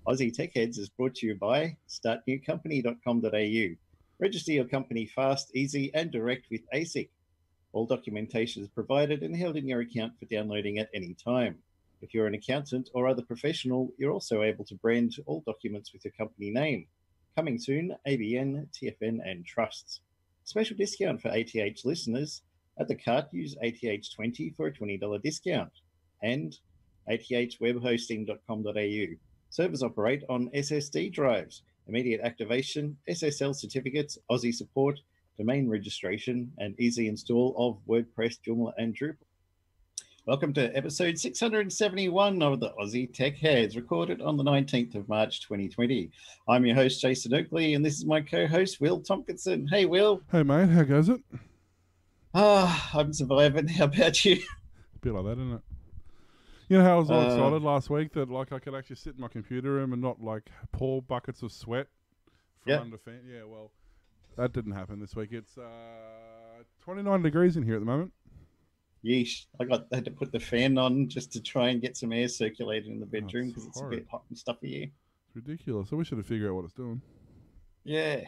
Aussie Tech Heads is brought to you by startnewcompany.com.au. Register your company fast, easy, and direct with ASIC. All documentation is provided and held in your account for downloading at any time. If you're an accountant or other professional, you're also able to brand all documents with your company name. Coming soon, ABN, TFN, and trusts. Special discount for ATH listeners. At the cart, use ATH20 for a $20 discount. And athwebhosting.com.au. Servers operate on SSD drives. Immediate activation, SSL certificates, Aussie support, domain registration, and easy install of WordPress, Joomla, and Drupal. Welcome to episode 671 of the Aussie Tech Heads, recorded on the 19th of March 2020. I'm your host, Jason Oakley, and this is my co-host, Will Tompkinson. Hey, Will. Hey, mate. How goes it? I'm surviving. How about you? A bit like that, isn't it? You know how I was all excited last week that I could actually sit in my computer room and not pour buckets of sweat from under fan? Yeah, well, that didn't happen this week. It's 29 degrees in here at the moment. Yeesh. I had to put the fan on just to try and get some air circulating in the bedroom because it's a bit hot and stuffy here. It's ridiculous. I wish I could figure out what it's doing. Yeah.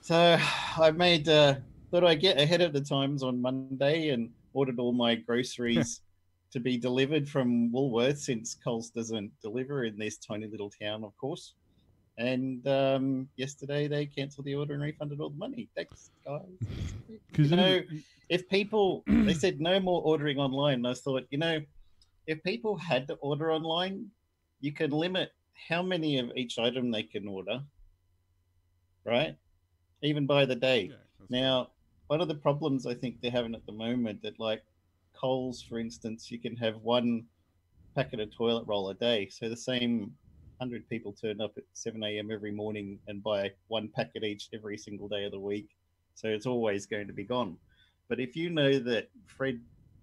So I thought I'd get ahead of the times on Monday and ordered all my groceries to be delivered from Woolworths, since Coles doesn't deliver in this tiny little town, of course. And yesterday they cancelled the order and refunded all the money. Thanks, guys. If people, they said no more ordering online. And I thought, if people had to order online, you can limit how many of each item they can order, right? Even by the day. Now, one of the problems I think they're having at the moment that, like Coles, for instance, you can have one packet of toilet roll a day. So the same 100 people turn up at 7 a.m. every morning and buy one packet each every single day of the week. So it's always going to be gone. But if you know that Fred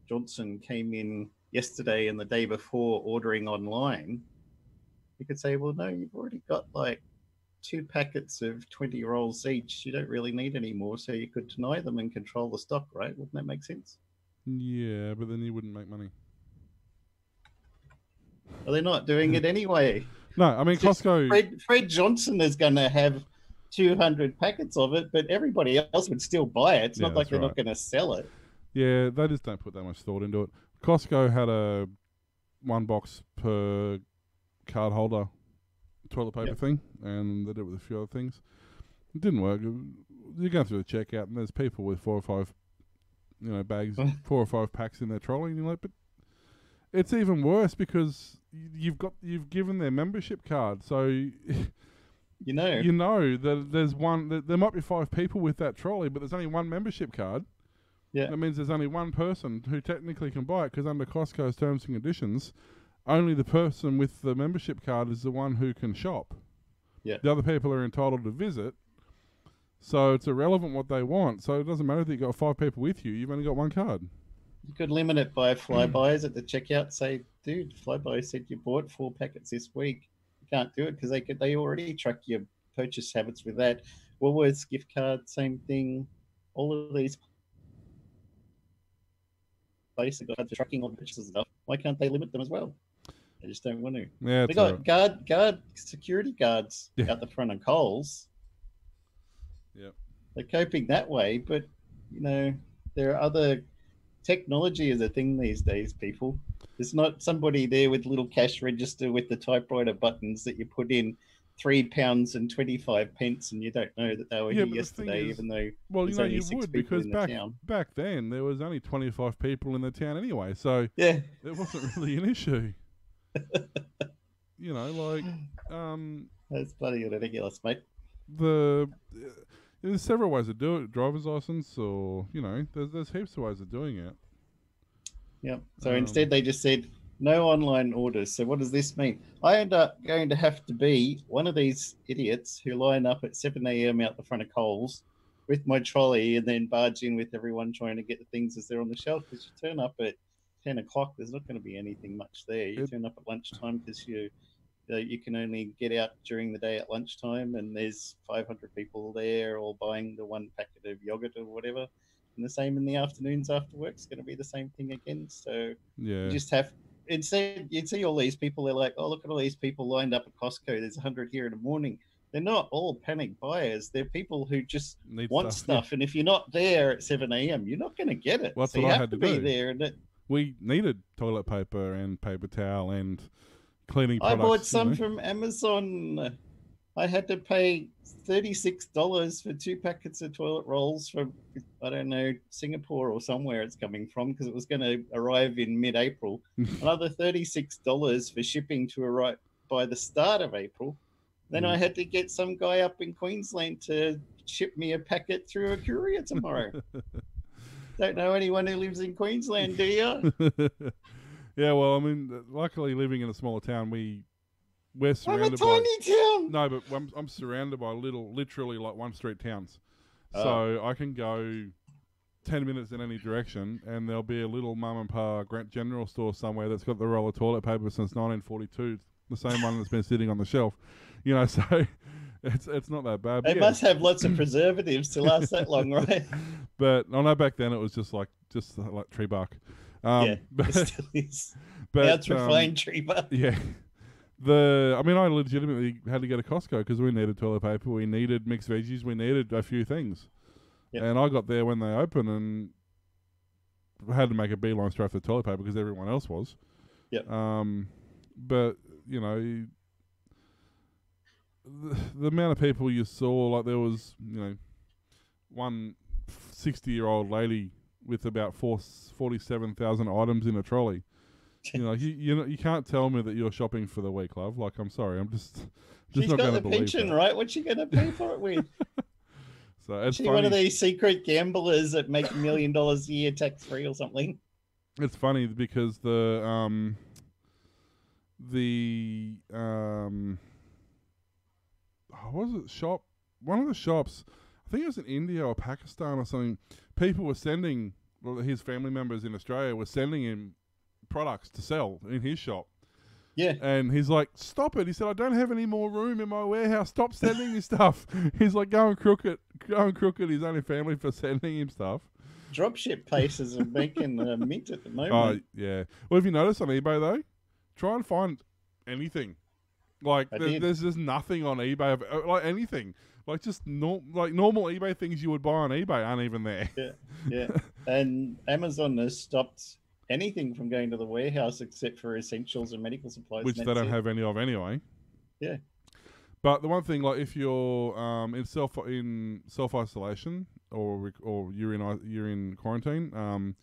Johnson came in yesterday and the day before ordering online, you could say, well, no, you've already got like 2 packets of 20 rolls each. You don't really need any more. So you could deny them and control the stock, right? Wouldn't that make sense? Yeah, but then you wouldn't make money. Well, they're not doing it anyway. No, I mean, Costco... Fred Johnson is going to have 200 packets of it, but everybody else would still buy it. It's not like they're not going to sell it. Yeah, they just don't put that much thought into it. Costco had a 1 box per card holder toilet paper thing, and they did it with a few other things. It didn't work. You're going through the checkout, and there's people with 4 or 5, bags, 4 or 5 packs in their trolley, and you're like, but it's even worse because you've given their membership card, so you know that there's there might be 5 people with that trolley, but there's only 1 membership card. Yeah, that means there's only 1 person who technically can buy it, because under Costco's terms and conditions, only the person with the membership card is the one who can shop. Yeah, the other people are entitled to visit. So it's irrelevant what they want. So it doesn't matter if you've got 5 people with you. You've only got 1 card. You could limit it by flybys at the checkout. Say, dude, flyby said you bought 4 packets this week. You can't do it because they already track your purchase habits with that. Woolworths gift card, same thing. All of these places got tracking on purchases and stuff. Why can't they limit them as well? They just don't want to. Yeah, they got security guards out the front of Coles. Yeah, they're coping that way, but there are other. Technology is a thing these days, people. There's not somebody there with a little cash register with the typewriter buttons that you put in £3 and 25 pence, and you don't know that they were here yesterday, even though there's only 6 people in the town. Back then there was only 25 people in the town anyway, so it wasn't really an issue. That's bloody ridiculous, mate. There's several ways to do it. Driver's license, or there's heaps of ways of doing it. Yeah. So instead, they just said no online orders. So what does this mean? I end up going to have to be one of these idiots who line up at 7 a.m. out the front of Coles with my trolley and then barge in with everyone trying to get the things as they're on the shelf. Because you turn up at 10 o'clock, there's not going to be anything much there. You turn up at lunchtime because you can only get out during the day at lunchtime, and there's 500 people there all buying the 1 packet of yogurt or whatever. And the same in the afternoons after work. It's going to be the same thing again. So you just have instead you'd see all these people. They're like, oh, look at all these people lined up at Costco. There's 100 here in the morning. They're not all panic buyers. They're people who just Need want stuff. Yeah. stuff. And if you're not there at 7 a.m., you're not going to get it. Well, that's so what you I have had to to be do. there. And We needed toilet paper and paper towel and cleaning I products. bought some from Amazon. I had to pay $36 for 2 packets of toilet rolls from, I don't know, Singapore or somewhere it's coming from, because it was going to arrive in mid-April. Another $36 for shipping to arrive by the start of April. Then I had to get some guy up in Queensland to ship me a packet through a courier tomorrow. Don't know anyone who lives in Queensland, do you? Yeah, well, I mean, luckily living in a smaller town, we're I'm a surrounded tiny town. No, but I'm surrounded by literally like one street towns. Oh. So I can go 10 minutes in any direction and there'll be a little mum and pa general store somewhere that's got the roll of toilet paper since 1942, the same one that's been sitting on the shelf. You know, so it's not that bad. They must have lots of preservatives to last that long, right? But I know back then it was just like tree bark. Yeah, but, it still is. but Now it's refined tree bark. Yeah. I legitimately had to go to Costco because we needed toilet paper, we needed mixed veggies, we needed a few things. Yep. And I got there when they opened and had to make a beeline straight for the toilet paper because everyone else was. Yep. But, you know, the amount of people you saw, like there was, you know, one 60-year-old lady with about 47,000 items in a trolley. You know, you can't tell me that you're shopping for the week, love. Like, I'm sorry, I'm just She's not going to got the believe pension, that. right? What's she going to pay for it with? So it's She's funny. one of these secret gamblers that make $1 million a year tax free or something. It's funny because one of the shops, I think it was in India or Pakistan or something, people were sending, well, his family members in Australia were sending him products to sell in his shop. Yeah. And he's like, stop it. He said, I don't have any more room in my warehouse. Stop sending me stuff. He's like, go and crook it his own family for sending him stuff. Dropship places are making a mint at the moment. Oh, yeah. Well, have you noticed on eBay, though? Try and find anything. Like, there's just nothing on eBay, like anything. Like, just normal eBay things you would buy on eBay aren't even there. Yeah. And Amazon has stopped anything from going to the warehouse except for essentials and medical supplies. Which they don't have any of anyway. Yeah. But the one thing, like, if you're in self isolation or you're in quarantine,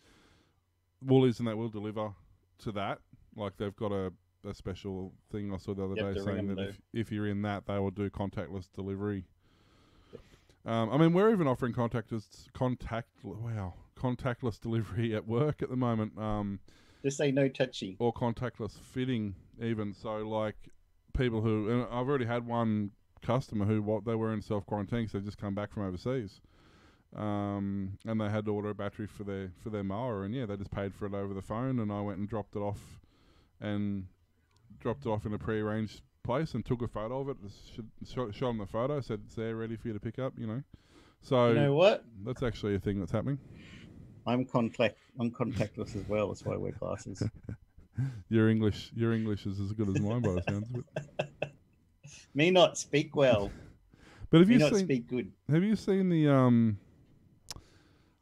Woolies and that will deliver to that. Like, they've got a special thing I saw the other day saying that if you're in that, they will do contactless delivery. I mean, we're even offering contactless delivery at work at the moment. Just say no touchy. Or contactless fitting even. So, like, people who... And I've already had one customer who they were in self-quarantine because they've just come back from overseas. And they had to order a battery for their mower. And, yeah, they just paid for it over the phone. And I went and dropped it off in a pre-arranged place and took a photo of it. Showed them the photo, said it's there ready for you to pick up, you know. So you know what? That's actually a thing that's happening. I'm contactless as well. That's why I wear glasses. Your English is as good as mine by the sounds of it. Me not speak well. But have you not speak good. Have you seen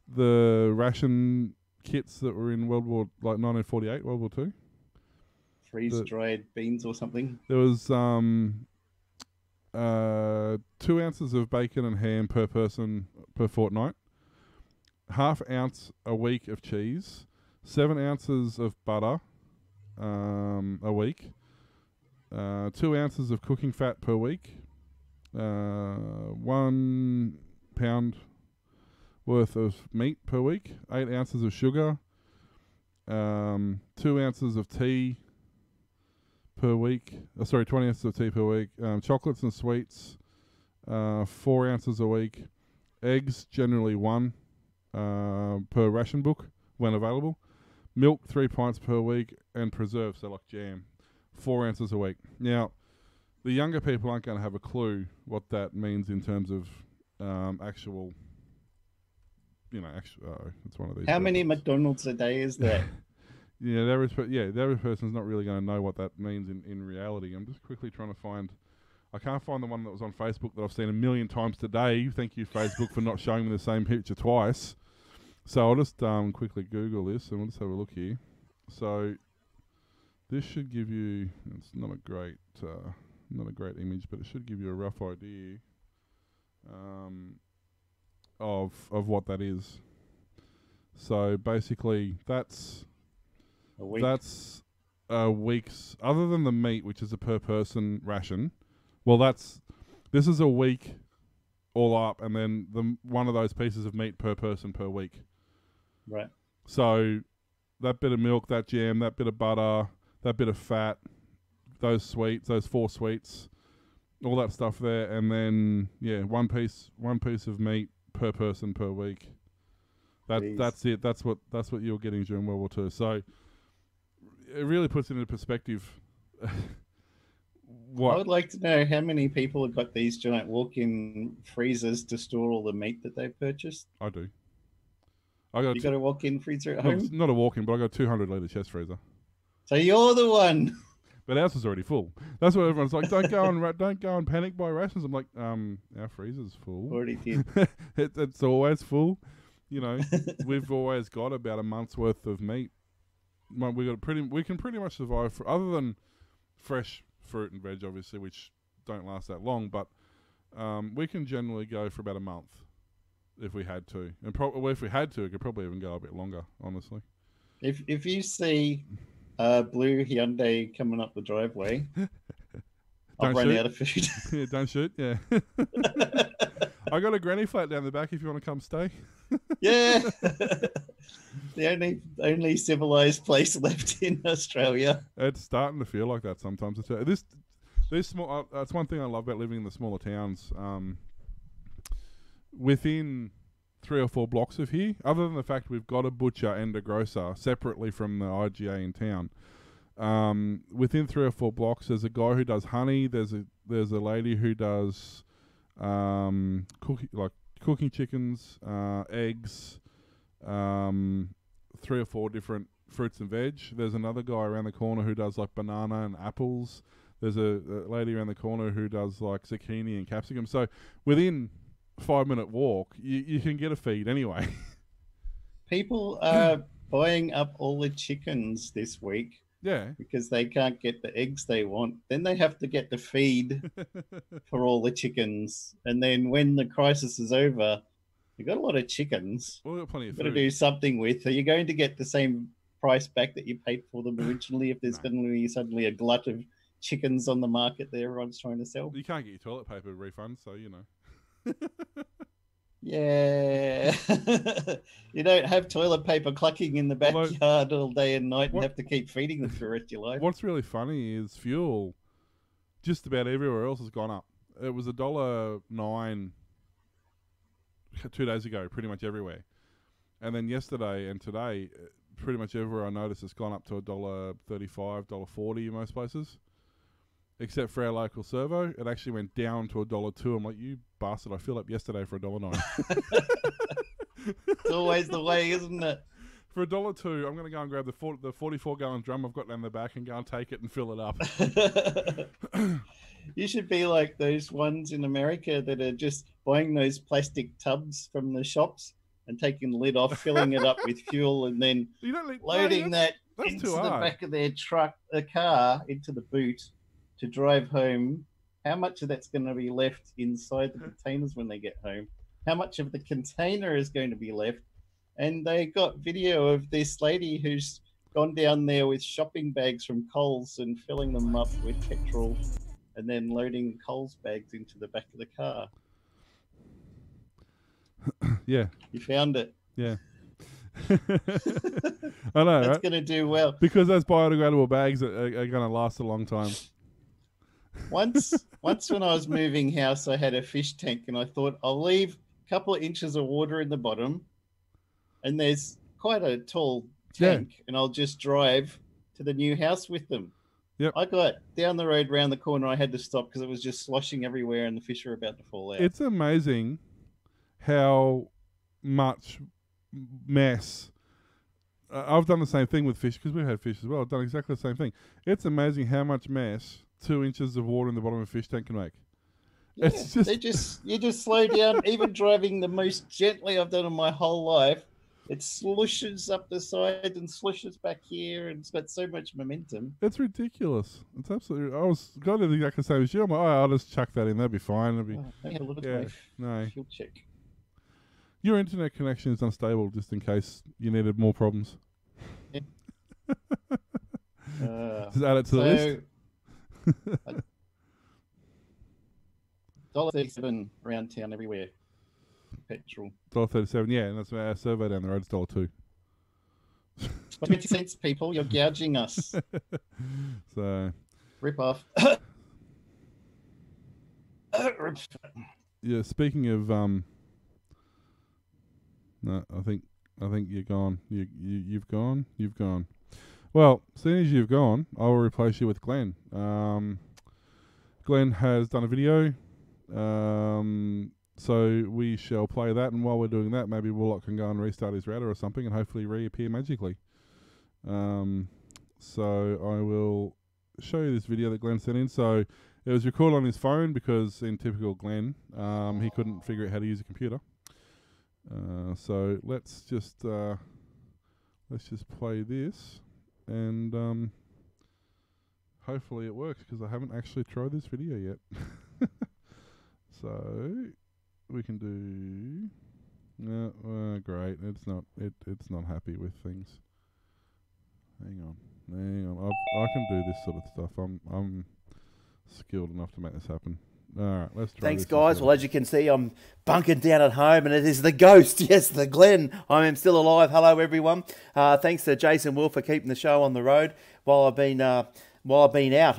the ration kits that were in 1948, World War II? Freeze-dried beans or something. There was 2 ounces of bacon and ham per person per fortnight, ½ ounce a week of cheese, 7 ounces of butter a week, 2 ounces of cooking fat per week, 1 pound worth of meat per week, 8 ounces of sugar, 2 ounces of tea per week. 20 ounces of tea per week. Chocolates and sweets, 4 ounces a week. Eggs, generally 1 per ration book when available. Milk, 3 pints per week. And preserves, so like jam, 4 ounces a week. Now, the younger people aren't going to have a clue what that means in terms of actual, it's one of these. How many McDonald's a day is that? Yeah, the average person's not really going to know what that means in reality. I'm just quickly trying to find. I can't find the one that was on Facebook that I've seen a million times today. Thank you, Facebook, for not showing me the same picture twice. So I'll just quickly Google this and we'll just have a look here. So this should give you. It's not a great image, but it should give you a rough idea of what that is. So basically, that's a week's, other than the meat, which is a per person ration. Well, this is a week all up, and then one of those pieces of meat per person per week. Right. So that bit of milk, that jam, that bit of butter, that bit of fat, those 4 sweets, all that stuff there, and then one piece of meat per person per week. That's it. That's what you were getting during World War II. So it really puts it into perspective. I would like to know how many people have got these giant walk-in freezers to store all the meat that they've purchased. I do. You got a walk-in freezer at home? Not a walk-in, but I got a 200-litre chest freezer. So you're the one. But ours was already full. That's what everyone's like. Don't go and panic buy rations. I'm like, our freezer's full. Already did. It's always full. You know, we've always got about a month's worth of meat. We can pretty much survive other than fresh fruit and veg, obviously, which don't last that long. But we can generally go for about a month if we had to, and if we had to, it could probably even go a bit longer. Honestly, if you see a blue Hyundai coming up the driveway, I've run out of food. Yeah, don't shoot. Yeah. I got a granny flat down the back if you want to come stay. Yeah. The only civilized place left in Australia. It's starting to feel like that sometimes. This small. That's one thing I love about living in the smaller towns. Within 3 or 4 blocks of here, other than the fact we've got a butcher and a grocer separately from the IGA in town. Within 3 or 4 blocks, there's a guy who does honey. There's a lady who does cooking chickens, eggs, 3 or 4 different fruits and veg. There's another guy around the corner who does like banana and apples. There's a lady around the corner who does like zucchini and capsicum. So within 5-minute walk, you can get a feed anyway. People are buying up all the chickens this week. Yeah. Because they can't get the eggs they want. Then they have to get the feed for all the chickens. And then when the crisis is over, you've got a lot of chickens. Well, we've got plenty of food. Got to do something with. Are you going to get the same price back that you paid for them originally if there's going to be suddenly a glut of chickens on the market that everyone's trying to sell? You can't get your toilet paper refund, so you know. Yeah. You don't have toilet paper clucking in the backyard all day and night and have to keep feeding them for the rest of your life. What's really funny is fuel just about everywhere else has gone up. It was $1.09 2 days ago, pretty much everywhere. And then yesterday and today, pretty much everywhere I noticed it's gone up to $1.35, $1.40 in most places. Except for our local servo, it actually went down to $1.02. I'm like, you bastard! I filled up yesterday for $1.09. It's always the way, isn't it? For $1.02, I'm going to go and grab the 44-gallon drum I've got down the back and go and take it and fill it up. You should be like those ones in America that are just buying those plastic tubs from the shops and taking the lid off, filling it up with fuel, and then loading that into the back of their car, into the boot to drive home. How much of that's going to be left inside the containers when they get home? How much of the container is going to be left? And they got video of this lady who's gone down there with shopping bags from Coles and filling them up with petrol and then loading Coles bags into the back of the car. Yeah. You found it. Yeah. I know, That's right? going to do well. Because those biodegradable bags are going to last a long time. Once when I was moving house, I had a fish tank and I thought I'll leave a couple of inches of water in the bottom and there's quite a tall tank and I'll just drive to the new house with them. Yep. I got down the road round the corner. I had to stop because it was just sloshing everywhere and the fish were about to fall out. It's amazing how much mess I've done the same thing with fish because we've had fish as well. I've done exactly the same thing. It's amazing how much mess 2 inches of water in the bottom of a fish tank can make. Yeah, It's just you just slow down. Even driving the most gently I've done in my whole life, it slushes up the side and slushes back here, and it's got so much momentum. it's ridiculous. It's absolutely. I was got to the exact same as you. I'm like, oh, I'll just chuck that in. That'd be fine. It'd be Let me have a look at yeah. my No, fuel check. your internet connection is unstable, just in case you needed more problems. Yeah. Just add it to the list. $1.37 around town everywhere. Petrol. $1.37, yeah, and that's our survey down the road. It's $1.02. 20 cents, people. You're gouging us. So Rip off. yeah, speaking of no, I think you're gone. You've gone. You've gone. Well, seeing as you've gone, I will replace you with Glenn. Glenn has done a video. So we shall play that, and while we're doing that, maybe Warlock can go and restart his router or something and hopefully reappear magically. So I will show you this video that Glenn sent in. So it was recorded on his phone because, in typical Glenn, he couldn't figure out how to use a computer. So let's just play this, and hopefully it works because I haven't actually tried this video yet. So we can do. No, great. It's not happy with things. Hang on. I can do this sort of stuff. I'm skilled enough to make this happen. All right, let's try. Thanks, guys. Well, as you can see, I'm bunkered down at home, and it is the ghost. Yes, the Glenn. I am still alive. Hello, everyone. Thanks to Jason Will for keeping the show on the road while I've been out. I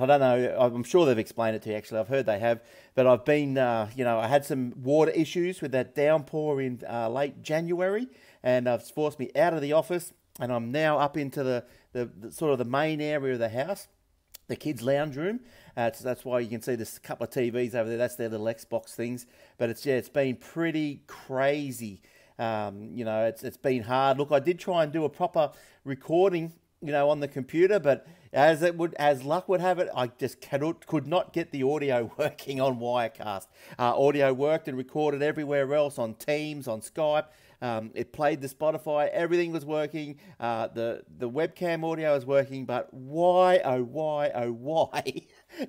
don't know. I'm sure they've explained it to you. Actually, I've heard they have. But I've been, I had some water issues with that downpour in late January, and it's forced me out of the office, and I'm now up into the sort of the main area of the house, the kids' lounge room. That's why you can see there's a couple of TVs over there. That's their little Xbox things. But it's been pretty crazy. It's been hard. Look, I did try and do a proper recording, on the computer, but as luck would have it, I just could not get the audio working on Wirecast. Audio worked and recorded everywhere else, on Teams, on Skype. It played the Spotify. Everything was working. The webcam audio was working, but why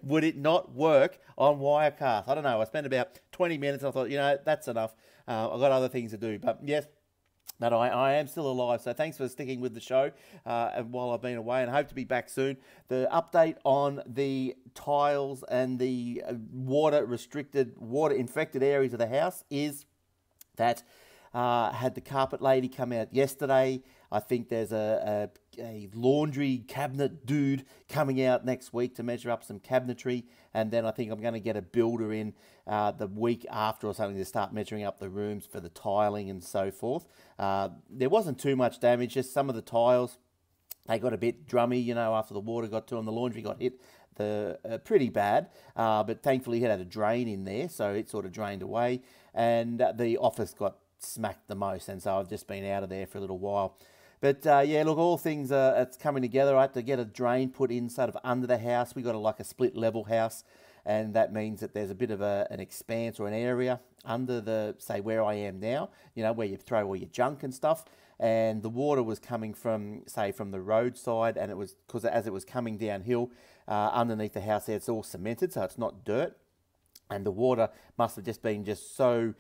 would it not work on Wirecast? I don't know. I spent about 20 minutes. And I thought, that's enough. I've got other things to do. But yes, but I am still alive, so thanks for sticking with the show while I've been away, and hope to be back soon. The update on the tiles and the water-infected areas of the house is that had the carpet lady come out yesterday. I think there's a laundry cabinet dude coming out next week to measure up some cabinetry, and then I think I'm going to get a builder in the week after or something to start measuring up the rooms for the tiling and so forth. There wasn't too much damage, just some of the tiles, they got a bit drummy, after the water got to them. The laundry got hit pretty bad, but thankfully it had a drain in there, so it sort of drained away, and the office got smacked the most, and so I've just been out of there for a little while. But look, all things it's coming together. I had to get a drain put in sort of under the house. We got a split level house, and that means that there's a bit of an expanse or an area under say where I am now, where you throw all your junk and stuff. And the water was coming from the roadside, and it was because as it was coming downhill underneath the house there, it's all cemented, so it's not dirt. And the water must have just been so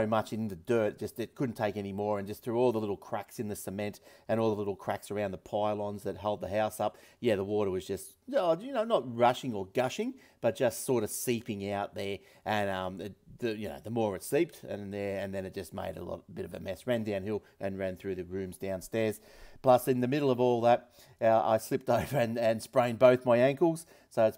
much in the dirt, just it couldn't take any more, and just through all the little cracks in the cement and all the little cracks around the pylons that hold the house up, the water was just, not rushing or gushing, but just sort of seeping out there. And the more it seeped, and then it just made a bit of a mess. Ran downhill and ran through the rooms downstairs. Plus, in the middle of all that, I slipped over and sprained both my ankles. So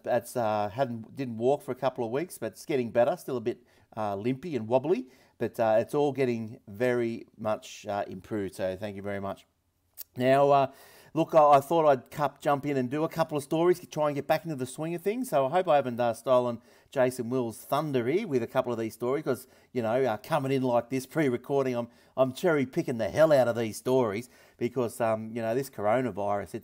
didn't walk for a couple of weeks, but it's getting better. Still a bit limpy and wobbly, but it's all getting very much improved. So thank you very much. Now, look, I thought I'd jump in and do a couple of stories to try and get back into the swing of things. So I hope I haven't stolen Jason Will's thunder here with a couple of these stories, because coming in like this pre-recording, I'm cherry picking the hell out of these stories because this coronavirus,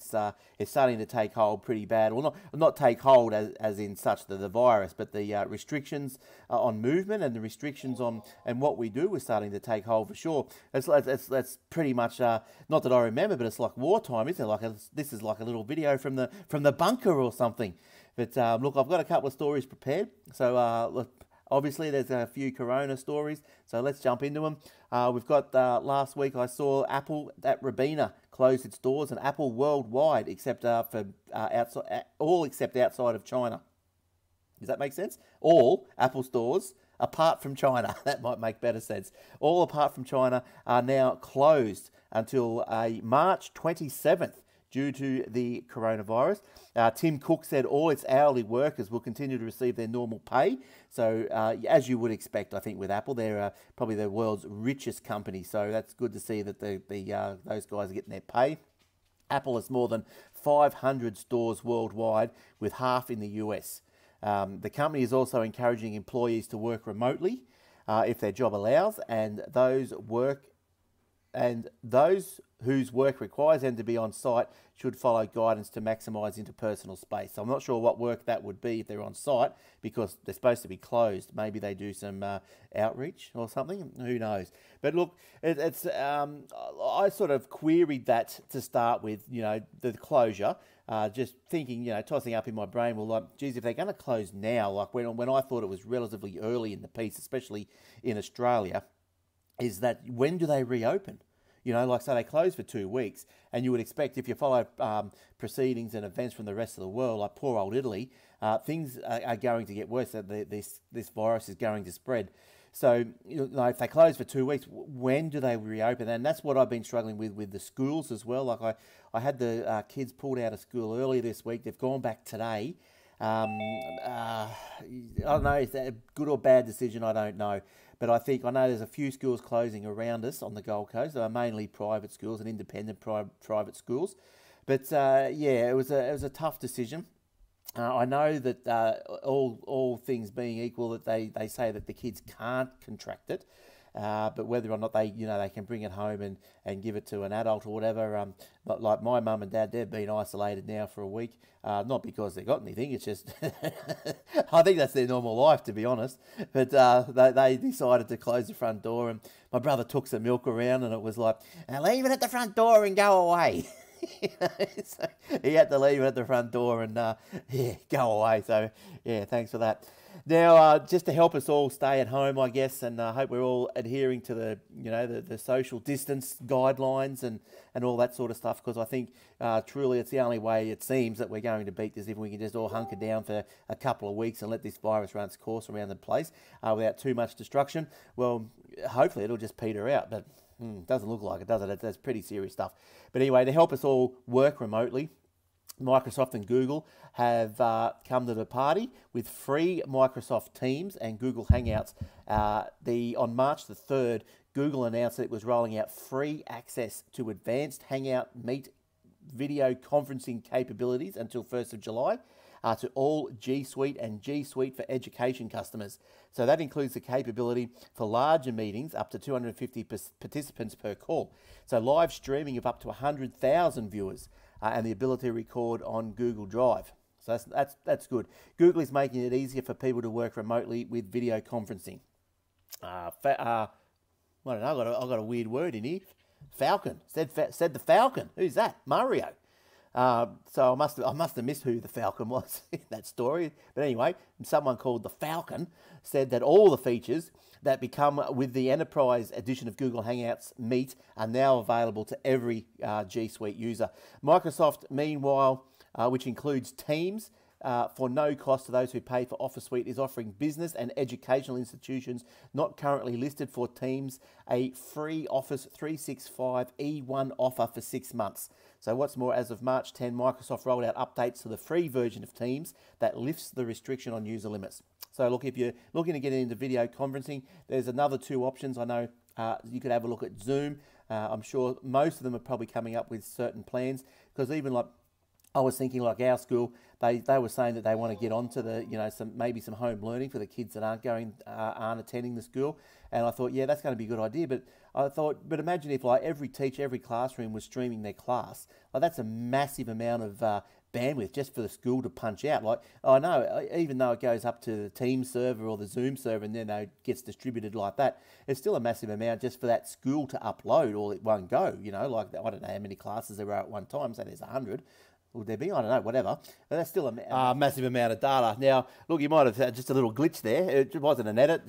it's starting to take hold pretty bad. Well, not take hold as in such the virus, but the restrictions on movement and the restrictions on and what we do is starting to take hold for sure. That's pretty much not that I remember, but it's like wartime, isn't it? This is like a little video from the bunker or something. But look, I've got a couple of stories prepared. So look, obviously there's a few corona stories, so let's jump into them. We've got last week I saw Apple at Robina closed its doors, and Apple worldwide except for all except outside of China. Does that make sense? All Apple stores apart from China. That might make better sense. All apart from China are now closed until March 27th. Due to the coronavirus. Tim Cook said all its hourly workers will continue to receive their normal pay. So as you would expect, I think with Apple, they're probably the world's richest company. So that's good to see that those guys are getting their pay. Apple has more than 500 stores worldwide, with half in the US. The company is also encouraging employees to work remotely if their job allows, and those whose work requires them to be on site should follow guidance to maximise interpersonal space. So I'm not sure what work that would be if they're on site, because they're supposed to be closed. Maybe they do some outreach or something. Who knows? But look, I sort of queried that to start with, the closure. Just thinking, tossing up in my brain, well, like, geez, if they're going to close now, like when I thought it was relatively early in the piece, especially in Australia, is that when do they reopen? So they close for 2 weeks, and you would expect, if you follow proceedings and events from the rest of the world, like poor old Italy, things are going to get worse. This virus is going to spread. So, if they close for 2 weeks, when do they reopen? And that's what I've been struggling with the schools as well. Like I had the kids pulled out of school earlier this week. They've gone back today. I don't know, is that a good or bad decision? I don't know. But I know there's a few schools closing around us on the Gold Coast. They're mainly private schools and independent private schools. But it was a tough decision. I know that all things being equal, that they say that the kids can't contract it. But whether or not they can bring it home and give it to an adult or whatever, but like my mum and dad, they've been isolated now for a week, not because they got anything, it's just, I think that's their normal life, to be honest, but they decided to close the front door, and my brother took some milk around, and it was like, leave it at the front door and go away. So he had to leave it at the front door and go away. So thanks for that. Now, just to help us all stay at home, I guess, and I hope we're all adhering to the social distance guidelines and all that sort of stuff, because I think truly it's the only way, it seems, that we're going to beat this, if we can just all hunker down for a couple of weeks and let this virus run its course around the place without too much destruction. Well, hopefully it'll just peter out, but doesn't look like it, does it? That's pretty serious stuff. But anyway, to help us all work remotely, Microsoft and Google have come to the party with free Microsoft Teams and Google Hangouts. On March the 3rd, Google announced that it was rolling out free access to advanced Hangout Meet video conferencing capabilities until 1st of July to all G Suite and G Suite for Education customers. So that includes the capability for larger meetings, up to 250 participants per call. So live streaming of up to 100,000 viewers. And the ability to record on Google Drive. So that's good. Google is making it easier for people to work remotely with video conferencing. I don't know, I've got a weird word in here. Falcon. Said the Falcon. Who's that? Mario. So I must have missed who the Falcon was in that story. But anyway, someone called the Falcon said that all the features that become with the Enterprise edition of Google Hangouts Meet are now available to every G Suite user. Microsoft, meanwhile, which includes Teams, for no cost to those who pay for Office Suite, is offering business and educational institutions not currently listed for Teams a free Office 365 E1 offer for 6 months. So what's more, as of March 10, Microsoft rolled out updates to the free version of Teams that lifts the restriction on user limits. So look, if you're looking to get into video conferencing, there's another 2 options. I know you could have a look at Zoom. I'm sure most of them are probably coming up with certain plans, because even like I was thinking, like our school, they were saying that they want to get onto the, maybe some home learning for the kids that aren't attending the school. And I thought, yeah, that's going to be a good idea. But I thought, but imagine if like every teacher, every classroom was streaming their class. Like that's a massive amount of bandwidth just for the school to punch out. Like I know, even though it goes up to the Teams server or the Zoom server and then it gets distributed like that, it's still a massive amount just for that school to upload all at one go. Like I don't know how many classes there are at one time. Say there's 100. Would there be? I don't know, whatever. But that's still a massive amount of data. Now, look, you might have had just a little glitch there. It wasn't an edit.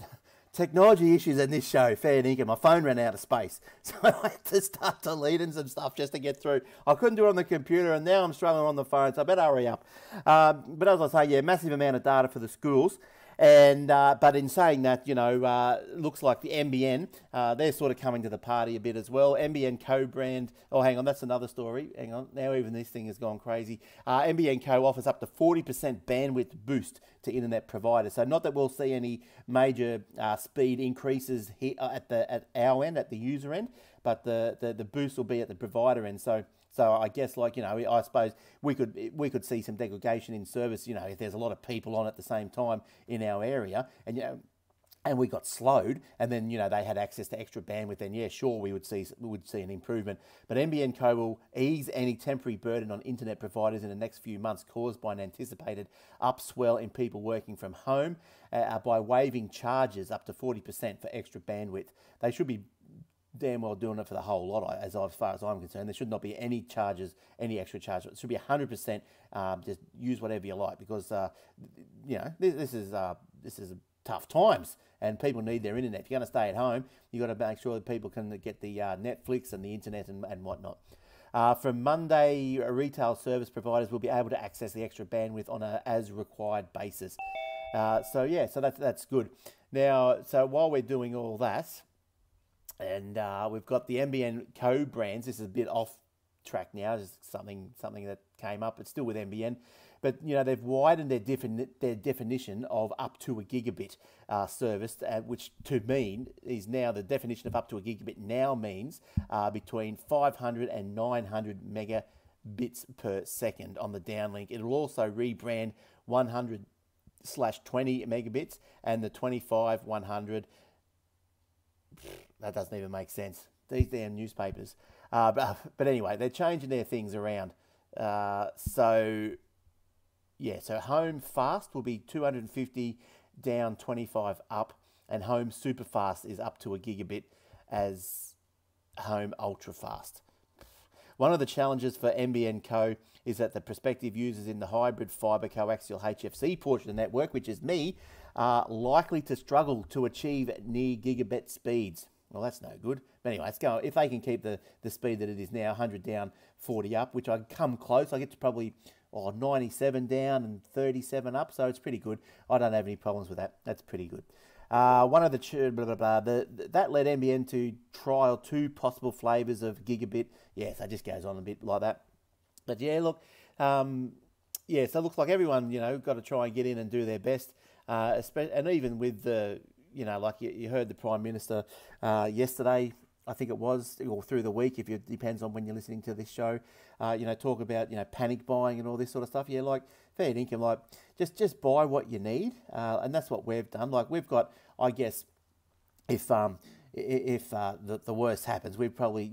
Technology issues in this show, fair dinkum. My phone ran out of space. So I had to start deleting some stuff just to get through. I couldn't do it on the computer, and now I'm struggling on the phone, so I better hurry up. But as I say, yeah, massive amount of data for the schools. And but in saying that, looks like the NBN, they're sort of coming to the party a bit as well. NBN co-brand, oh, hang on, that's another story. Hang on, now even this thing has gone crazy. NBN Co offers up to 40% bandwidth boost to internet providers. So not that we'll see any major speed increases here at our end, at the user end, but the boost will be at the provider end. So I guess, I suppose we could see some degradation in service, if there's a lot of people on at the same time in our area, and we got slowed, and then they had access to extra bandwidth. Then yeah, sure, we would see an improvement. But NBN Co will ease any temporary burden on internet providers in the next few months caused by an anticipated upswell in people working from home by waiving charges up to 40% for extra bandwidth. They should be damn well doing it for the whole lot, as far as I'm concerned. There should not be any charges, any extra charges. It should be 100%. Just use whatever you like, because this is tough times, and people need their internet. If you're going to stay at home, you've got to make sure that people can get the Netflix and the internet and whatnot. From Monday, retail service providers will be able to access the extra bandwidth on a as required basis. So that's good. Now, so while we're doing all that, and we've got the NBN Co brands. This is a bit off track now. This is something that came up. It's still with NBN, but they've widened their definition of up to a gigabit service, which to mean is now the definition of up to a gigabit now means between 500 and 900 megabits per second on the downlink. It'll also rebrand 100/20 megabits and the 25/100. That doesn't even make sense. These damn newspapers. But anyway, they're changing their things around. So home fast will be 250 down, 25 up, and home super fast is up to a gigabit as home ultra fast. One of the challenges for NBN Co is that the prospective users in the hybrid fibre coaxial HFC portion of the network, which is me, are likely to struggle to achieve near gigabit speeds. Well, that's no good. But anyway, let's go. If they can keep the speed that it is now, 100 down, 40 up, which I come close. I get to probably 97 down and 37 up, so it's pretty good. I don't have any problems with that. That's pretty good. One of that led NBN to trial 2 possible flavours of gigabit. Yes, that just goes on a bit like that. But yeah, look, so it looks like everyone, got to try and get in and do their best. And even with the, like you heard the Prime Minister yesterday, I think it was, or through the week, it depends on when you're listening to this show, talk about, panic buying and all this sort of stuff. Yeah, like fair income, like just buy what you need. And that's what we've done. Like we've got, I guess, if the worst happens, we've probably,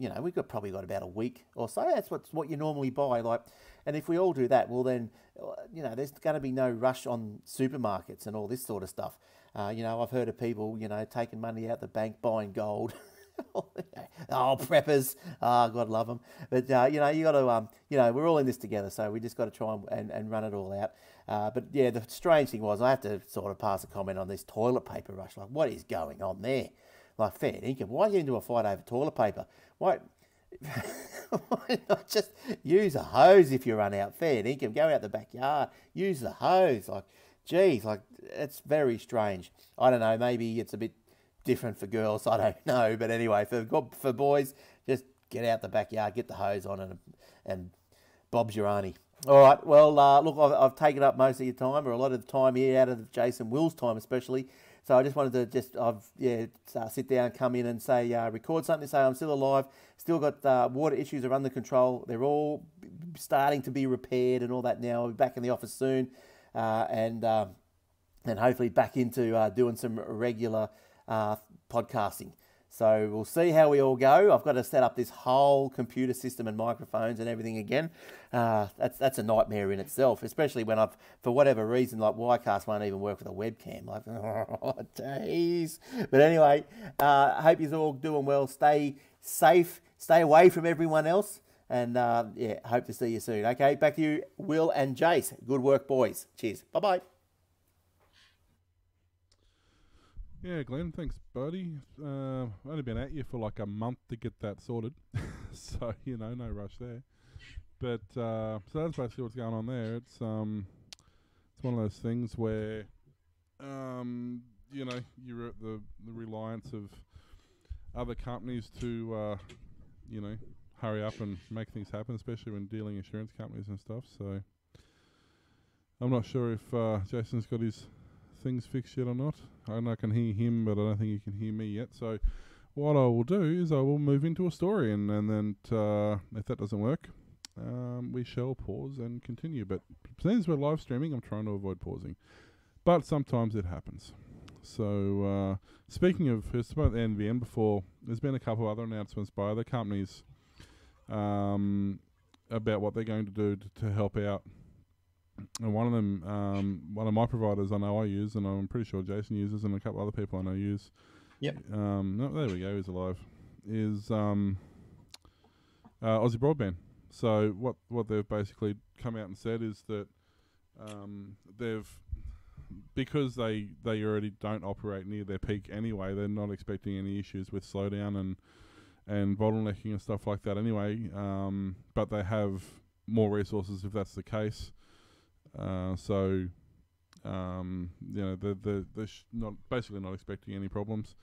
probably got about a week or so. That's what you normally buy. Like, and if we all do that, well then, there's going to be no rush on supermarkets and all this sort of stuff. I've heard of people, taking money out the bank, buying gold. Oh, preppers. Oh, God love them. But, you got to, we're all in this together, so we just got to try and run it all out. But, yeah, the strange thing was I have to sort of pass a comment on this toilet paper rush. Like, what is going on there? Like, fair income. Why get into a fight over toilet paper? Why not just use a hose if you run out? Fair income. Go out the backyard. Use the hose. Like, geez, like, it's very strange. I don't know. Maybe it's a bit different for girls. I don't know. But anyway, for boys, just get out the backyard, get the hose on, and Bob's your auntie. All right. Well, look, I've taken up most of your time, or a lot of the time here, out of Jason Will's time especially. So I just wanted to sit down, come in and say, record something, say I'm still alive, still got water issues are under control. They're all starting to be repaired and all that now. I'll be back in the office soon, and hopefully back into doing some regular podcasting. So we'll see how we all go. I've got to set up this whole computer system and microphones and everything again. That's a nightmare in itself, especially when for whatever reason, like Ycast won't even work with a webcam. Like, oh, jeez. But anyway, I hope you're all doing well. Stay safe. Stay away from everyone else. And hope to see you soon. Okay, back to you, Will and Jace. Good work, boys. Cheers. Bye-bye. Yeah, Glenn, thanks, buddy. I've only been at you for like a month to get that sorted, so no rush there. But so that's basically what's going on there. It's one of those things where you're at the reliance of other companies to hurry up and make things happen, especially when dealing insurance companies and stuff. So I'm not sure if Jason's got his things fixed yet or not. I can hear him, but I don't think he can hear me yet. So what I will do is I will move into a story, and then if that doesn't work, we shall pause and continue. But since we're live streaming, I'm trying to avoid pausing. But sometimes it happens. So speaking of, spoke the NVM before, there's been a couple of other announcements by other companies about what they're going to do to help out. And one of them, one of my providers I know I use, and I'm pretty sure Jason uses, and a couple other people I know use. Yep. No, there we go. He's alive. Is Aussie Broadband. So what they've basically come out and said is that because they already don't operate near their peak anyway, they're not expecting any issues with slowdown and bottlenecking and stuff like that anyway. But they have more resources if that's the case. They're basically not expecting any problems.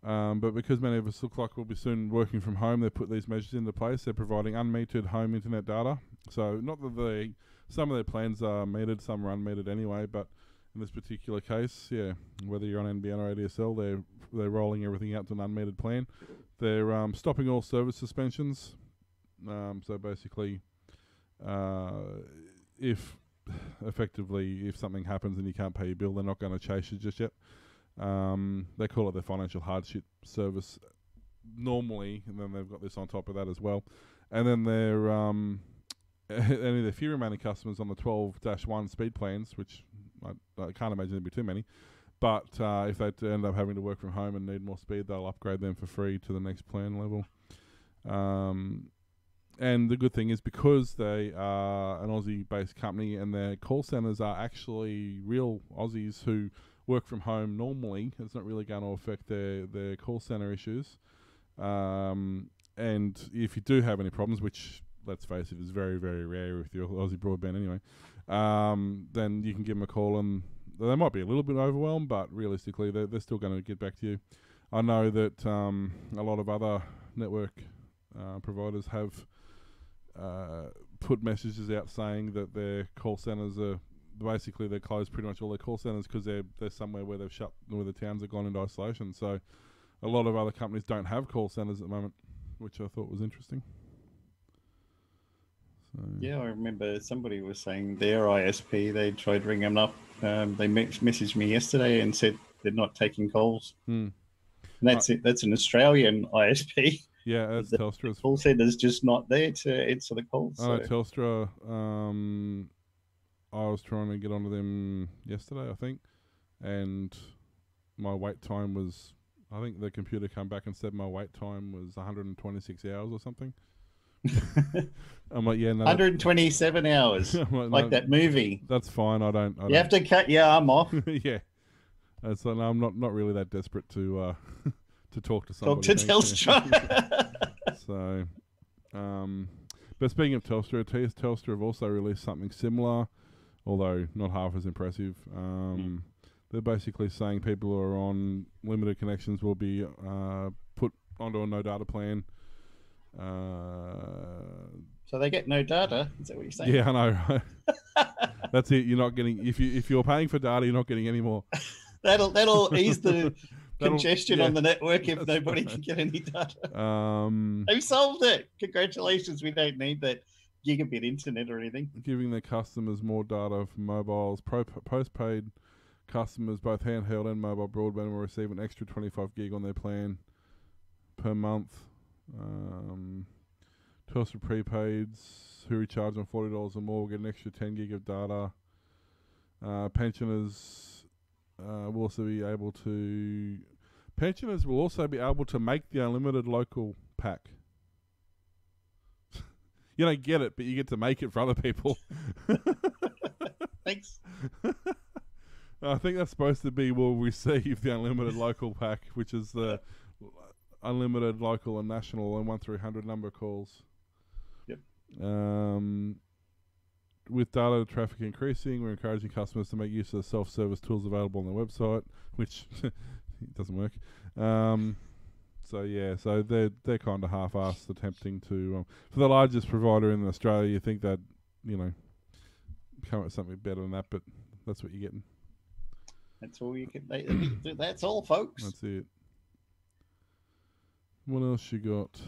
But because many of us look like we'll be soon working from home, they put these measures into place. They're providing unmetered home internet data. So not that some of their plans are metered, some are unmetered anyway, but in this particular case, whether you're on NBN or ADSL, they're rolling everything out to an unmetered plan. They're stopping all service suspensions. So basically, if something happens and you can't pay your bill, they're not going to chase you just yet. They call it their financial hardship service normally, and then they've got this on top of that as well. And then they're any of the few remaining customers on the 12-1 speed plans, which I can't imagine there'd be too many, but if they end up having to work from home and need more speed, they'll upgrade them for free to the next plan level. And the good thing is, because they are an Aussie-based company and their call centres are actually real Aussies who work from home normally, it's not really going to affect their call centre issues. And if you do have any problems, which, let's face it, is very, very rare with your Aussie broadband anyway, then you can give them a call, and they might be a little bit overwhelmed, but realistically, they're still going to get back to you. I know that a lot of other network providers have put messages out saying that their call centres are basically, they're closed pretty much all their call centres because they're somewhere where they've shut, where the towns have gone into isolation. So a lot of other companies don't have call centres at the moment, which I thought was interesting. So yeah, I remember somebody was saying their ISP, they tried ringing them up. They messaged me yesterday and said they're not taking calls. And that's it. That's an Australian ISP. Yeah, that's Telstra's. Call centre's just not there to answer the calls. So. Telstra, I was trying to get onto them yesterday, I think, and my wait time was, I think the computer came back and said my wait time was 126 hours or something. I'm like, yeah, no. 127 hours, like that movie. That's fine. I don't have to cut your arm off. Yeah. So no, I'm not really that desperate to talk to somebody. Talk to Telstra. So, but speaking of Telstra, Telstra have also released something similar, although not half as impressive. They're basically saying people who are on limited connections will be put onto a no data plan. So they get no data. Is that what you're saying? Yeah, I know, right? That's it. You're not getting if you're paying for data, you're not getting any more. That'll ease the That'll- congestion yeah, on the network if that's nobody right. can get any data. Um, They've solved it. Congratulations. We don't need that gigabit internet or anything. Giving their customers more data for mobiles. Postpaid customers, both handheld and mobile broadband, will receive an extra 25 gig on their plan per month. Telstra prepaids who recharge on $40 or more will get an extra 10 gig of data. Pensioners will also be able to. Pensioners will also be able to make the unlimited local pack. You don't get it, but you get to make it for other people. Thanks. I think that's supposed to be we'll receive the unlimited local pack, which is the unlimited local and national and 1-300 number calls. Yep. With data traffic increasing, we're encouraging customers to make use of the self-service tools available on their website, which it doesn't work. So they're kind of half-assed attempting to for the largest provider in Australia. You think that come up with something better than that, but that's what you're getting. That's all you can. That's all, folks. That's it. What else you got?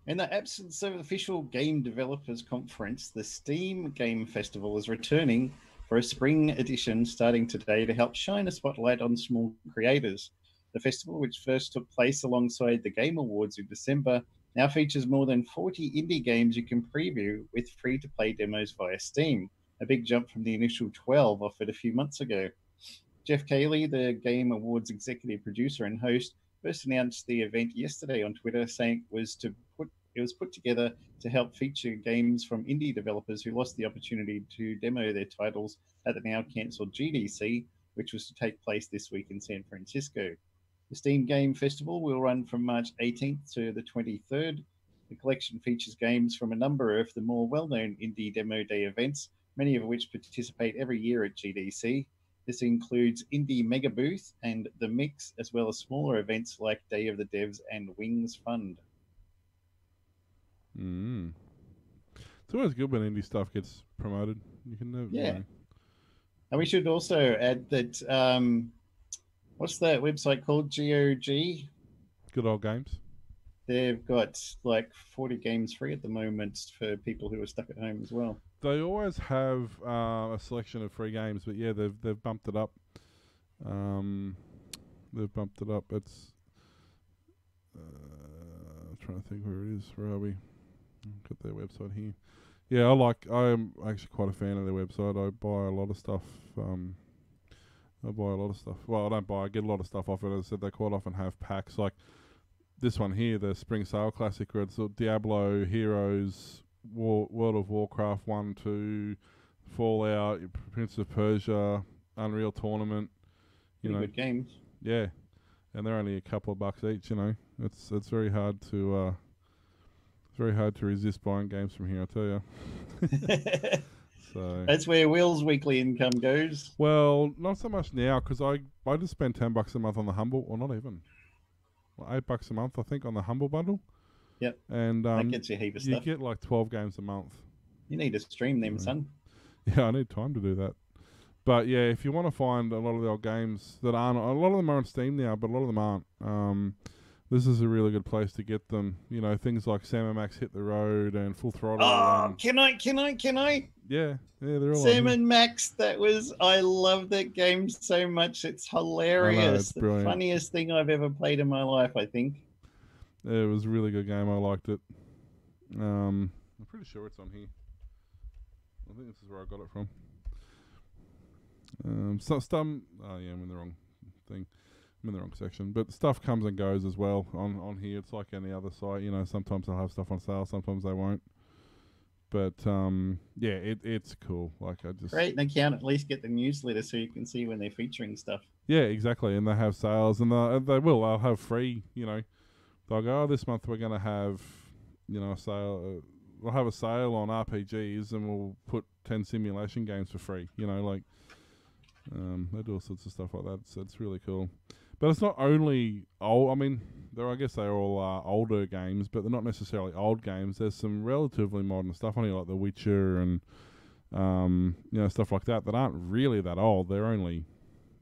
In the absence of official game developers conference, the Steam Game Festival is returning for a spring edition starting today to help shine a spotlight on small creators. The festival, which first took place alongside the Game Awards in December, now features more than 40 indie games you can preview with free-to-play demos via Steam, a big jump from the initial 12 offered a few months ago. Jeff Cayley, the Game Awards executive producer and host, first announced the event yesterday on Twitter, saying it was put together to help feature games from indie developers who lost the opportunity to demo their titles at the now cancelled GDC, which was to take place this week in San Francisco. The Steam Game Festival will run from March 18th to the 23rd. The collection features games from a number of the more well-known indie demo day events, many of which participate every year at GDC. This includes Indie Mega Booth and The Mix, as well as smaller events like Day of the Devs and Wings Fund. It's always good when indie stuff gets promoted. You can never. Yeah. And we should also add that, what's that website called? GOG? Good old games. They've got like 40 games free at the moment for people who are stuck at home as well. They always have a selection of free games, but yeah, they've bumped it up. They've bumped it up. It's I'm trying to think where it is. Where are we? I've got their website here. Yeah, I'm actually quite a fan of their website. I buy a lot of stuff. Well, I don't buy. I get a lot of stuff off it. As I said, they quite often have packs like this one here, the Spring Sale Classic, where it's Diablo, Heroes, World of Warcraft 1, 2, Fallout, Prince of Persia, Unreal Tournament. Pretty good games. Yeah, and they're only a couple of bucks each. It's very hard to resist buying games from here. I tell you. So that's where Will's weekly income goes. Well, not so much now because I just spend $10 a month on the Humble, or not even. $8 a month, I think, on the Humble bundle. Yep. And that gets you a heap of stuff. You get like 12 games a month. You need to stream them, son. Yeah, I need time to do that. But yeah, if you want to find a lot of the old games that aren't, a lot of them are on Steam now, but a lot of them aren't. This is a really good place to get them. Things like Sam & Max Hit the Road and Full Throttle. Oh, can I? Yeah, they're all Sam & Max, I love that game so much. It's hilarious. I know, it's brilliant. The funniest thing I've ever played in my life, I think. Yeah, it was a really good game. I liked it. I'm pretty sure it's on here. I think this is where I got it from. I'm in the wrong thing. I'm in the wrong section. But stuff comes and goes as well on here. It's like any other site. Sometimes they'll have stuff on sale. Sometimes they won't. But yeah, it's cool. Create an account, at least get the newsletter so you can see when they're featuring stuff. Yeah, exactly. And they have sales, and they will. They'll have free. They'll go, this month we're going to have a sale. We'll have a sale on RPGs, and we'll put 10 simulation games for free. They do all sorts of stuff like that. So it's really cool. But it's not only old. I mean, I guess they're all older games, but they're not necessarily old games. There's some relatively modern stuff on here, like The Witcher and stuff like that aren't really that old. They're only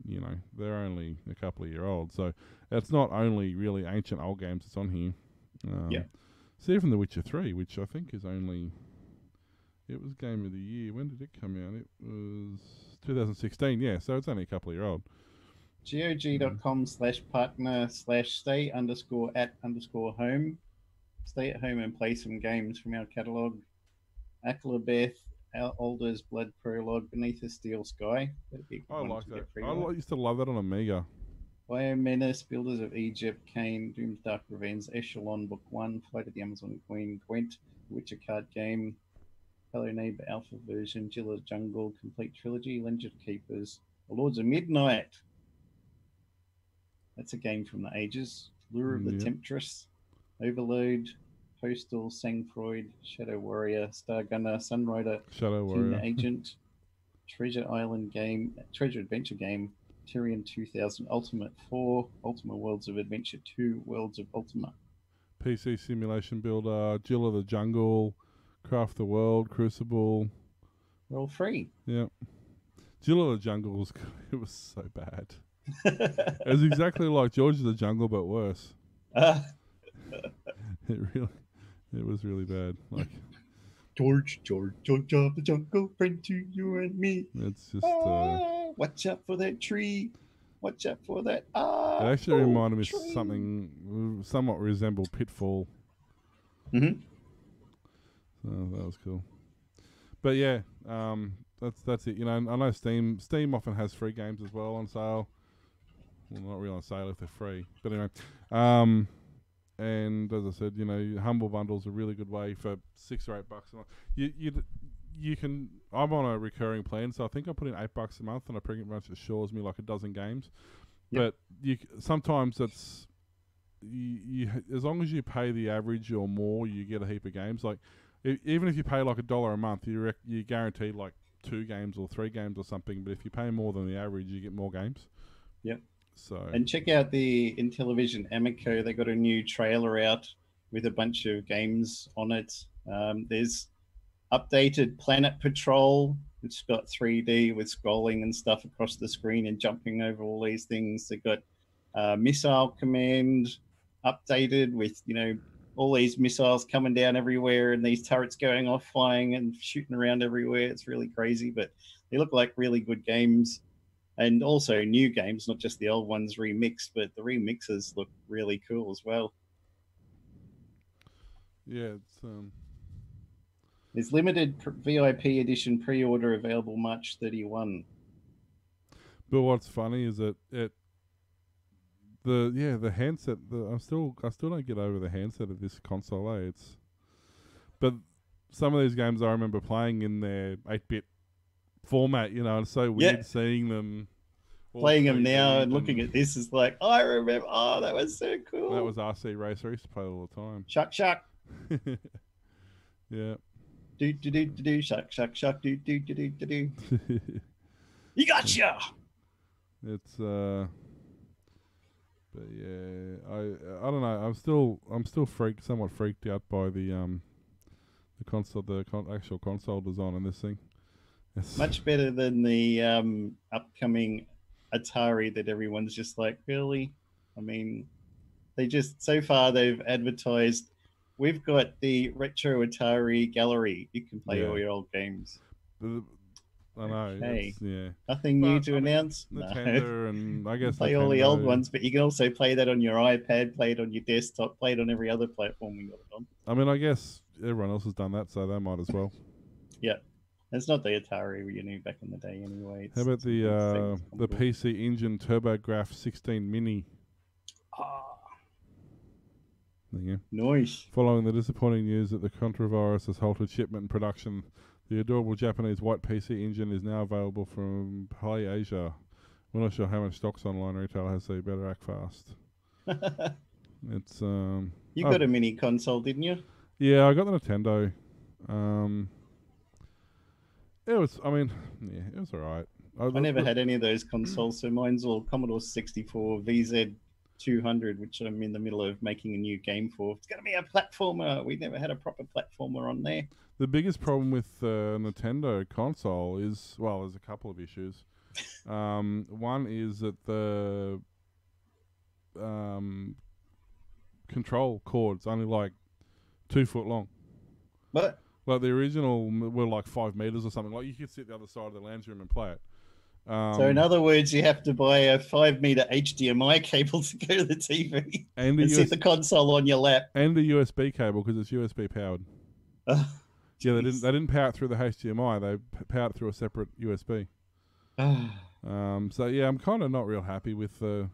a couple of years old. So it's not only really ancient old games that's on here. See, even The Witcher 3, which I think is only... It was Game of the Year. When did it come out? It was 2016, yeah, so it's only a couple of years old. GOG.com/partner/stay_at_home. Stay at home and play some games from our catalogue. Aklabeth, Alder's Blood Prologue, Beneath a Steel Sky. I like that. I used to love that on Amiga. Biomenace, Builders of Egypt, Kane, Doom's Dark Revenge, Echelon, Book 1, Flight of the Amazon Queen, Gwent, Witcher card game, Hello Neighbor Alpha version, Jill of the Jungle, Complete Trilogy, Legend of Keepers, The Lords of Midnight. That's a game from the ages. Lure of the Temptress, Overload, Postal, Sangfroid, Shadow Warrior, Star Gunner, Sunrider, Shadow Warrior Agent, Treasure Island game, Treasure Adventure game, Tyrion 2000, Ultimate 4, Ultima Worlds of Adventure 2, Worlds of Ultima. PC Simulation Builder, Jill of the Jungle, Craft the World, Crucible. They're all free. Yeah. Jill of the Jungle was it was so bad. It was exactly like George of the Jungle, but worse. It was really bad. Like George of the Jungle, friend to you and me. It's just watch out for that tree. Watch out for that. It actually reminded me of something somewhat resembled Pitfall. Mm-hmm. So that was cool. But yeah, that's it. You know, I know Steam often has free games as well on sale. Well, not really on sale if they're free. But anyway, and as I said, you know, Humble Bundle's a really good way for $6 or $8. You can. I'm on a recurring plan, so I think I put in $8 a month, and I pretty much assures me like a dozen games. Yep. But sometimes it's you as long as you pay the average or more, you get a heap of games. Like even if you pay like $1 a month, you guaranteed like 2 games or 3 games or something. But if you pay more than the average, you get more games. Yep. So and check out the Intellivision Amico. They got a new trailer out with a bunch of games on it. There's updated Planet Patrol, which got 3D with scrolling and stuff across the screen and jumping over all these things. They got Missile Command updated with, you know, all these missiles coming down everywhere and these turrets going off, flying and shooting around everywhere. It's really crazy, but they look like really good games. And also new games, not just the old ones remixed, but the remixes look really cool as well. Yeah, it's limited VIP edition pre-order available March 31. But what's funny is that the handset. I still don't get over the handset of this console. But some of these games I remember playing in their 8-bit format. You know, and it's so weird seeing them. Playing them now and looking at this is like, I remember. Oh, that was so cool. That was RC Racer. I used to play all the time. Shuck. Yeah. Do shuck do. You gotcha. It's but yeah, I don't know. I'm still somewhat freaked out by the console, actual console design on this thing. It's much better than the upcoming Atari that everyone's just like, really? I mean, so far they've advertised, we've got the retro Atari gallery. You can play all your old games. I know. Okay. Yeah. Nothing new to announce. Nintendo and I guess play all the old ones, but you can also play that on your iPad, play it on your desktop, play it on every other platform we got it on. I mean, I guess everyone else has done that, so they might as well. Yeah. It's not the Atari we knew back in the day anyway. How about the PC Engine TurboGrafx 16 Mini? There you go. Nice. Following the disappointing news that the Contravirus has halted shipment and production, the adorable Japanese white PC Engine is now available from Play Asia. We're not sure how much stocks online retail has, so you better act fast. It's You got a mini console, didn't you? Yeah, I got the Nintendo. It was alright. I never had any of those consoles, so mine's all Commodore 64, VZ200, which I'm in the middle of making a new game for. It's going to be a platformer. We never had a proper platformer on there. The biggest problem with the Nintendo console is, well, there's a couple of issues. One is that the control cord's only like 2 foot long. What? Like the original were like 5 meters or something. Like you could sit the other side of the lounge room and play it. So in other words, you have to buy a 5-meter HDMI cable to go to the TV and sit the console on your lap. And a USB cable because it's USB powered. Oh, yeah, they didn't power it through the HDMI. They powered it through a separate USB. So yeah, I'm kind of not real happy with the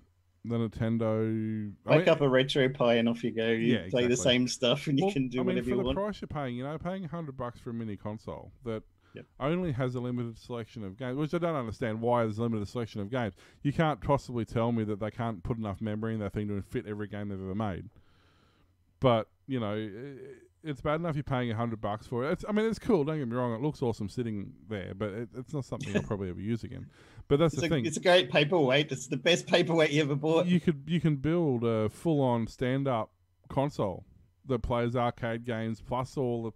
Nintendo. Wake up a RetroPie and off you go. You play the same stuff and you can do whatever you want. For the price you're paying, paying $100 for a mini console that only has a limited selection of games, which I don't understand why there's a limited selection of games. You can't possibly tell me that they can't put enough memory in that thing to fit every game they've ever made. But, it's bad enough you're paying $100 for it. It's cool, don't get me wrong. It looks awesome sitting there, but it's not something I'll probably ever use again. But that's the thing. It's a great paperweight. It's the best paperweight you ever bought. You can build a full-on stand-up console that plays arcade games plus all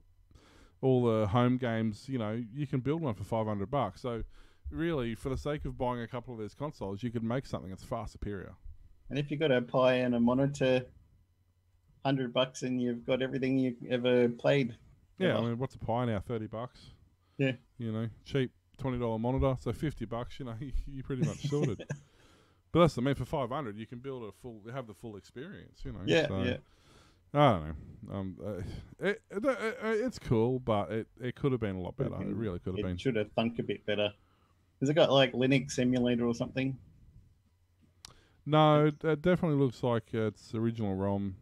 the home games. You can build one for $500. So really, for the sake of buying a couple of these consoles, you could make something that's far superior. And if you've got a Pi and a monitor, $100 and you've got everything you've ever played. Yeah, what's a Pi now? $30. Yeah. Cheap $20 monitor, so $50. You pretty much sorted. But that's for $500 you can build have the full experience. Yeah, so, yeah. I don't know. It's cool, but it could have been a lot better. It really could have been. It should have thunk a bit better. Has it got like Linux emulator or something? No, it definitely looks like it's original ROM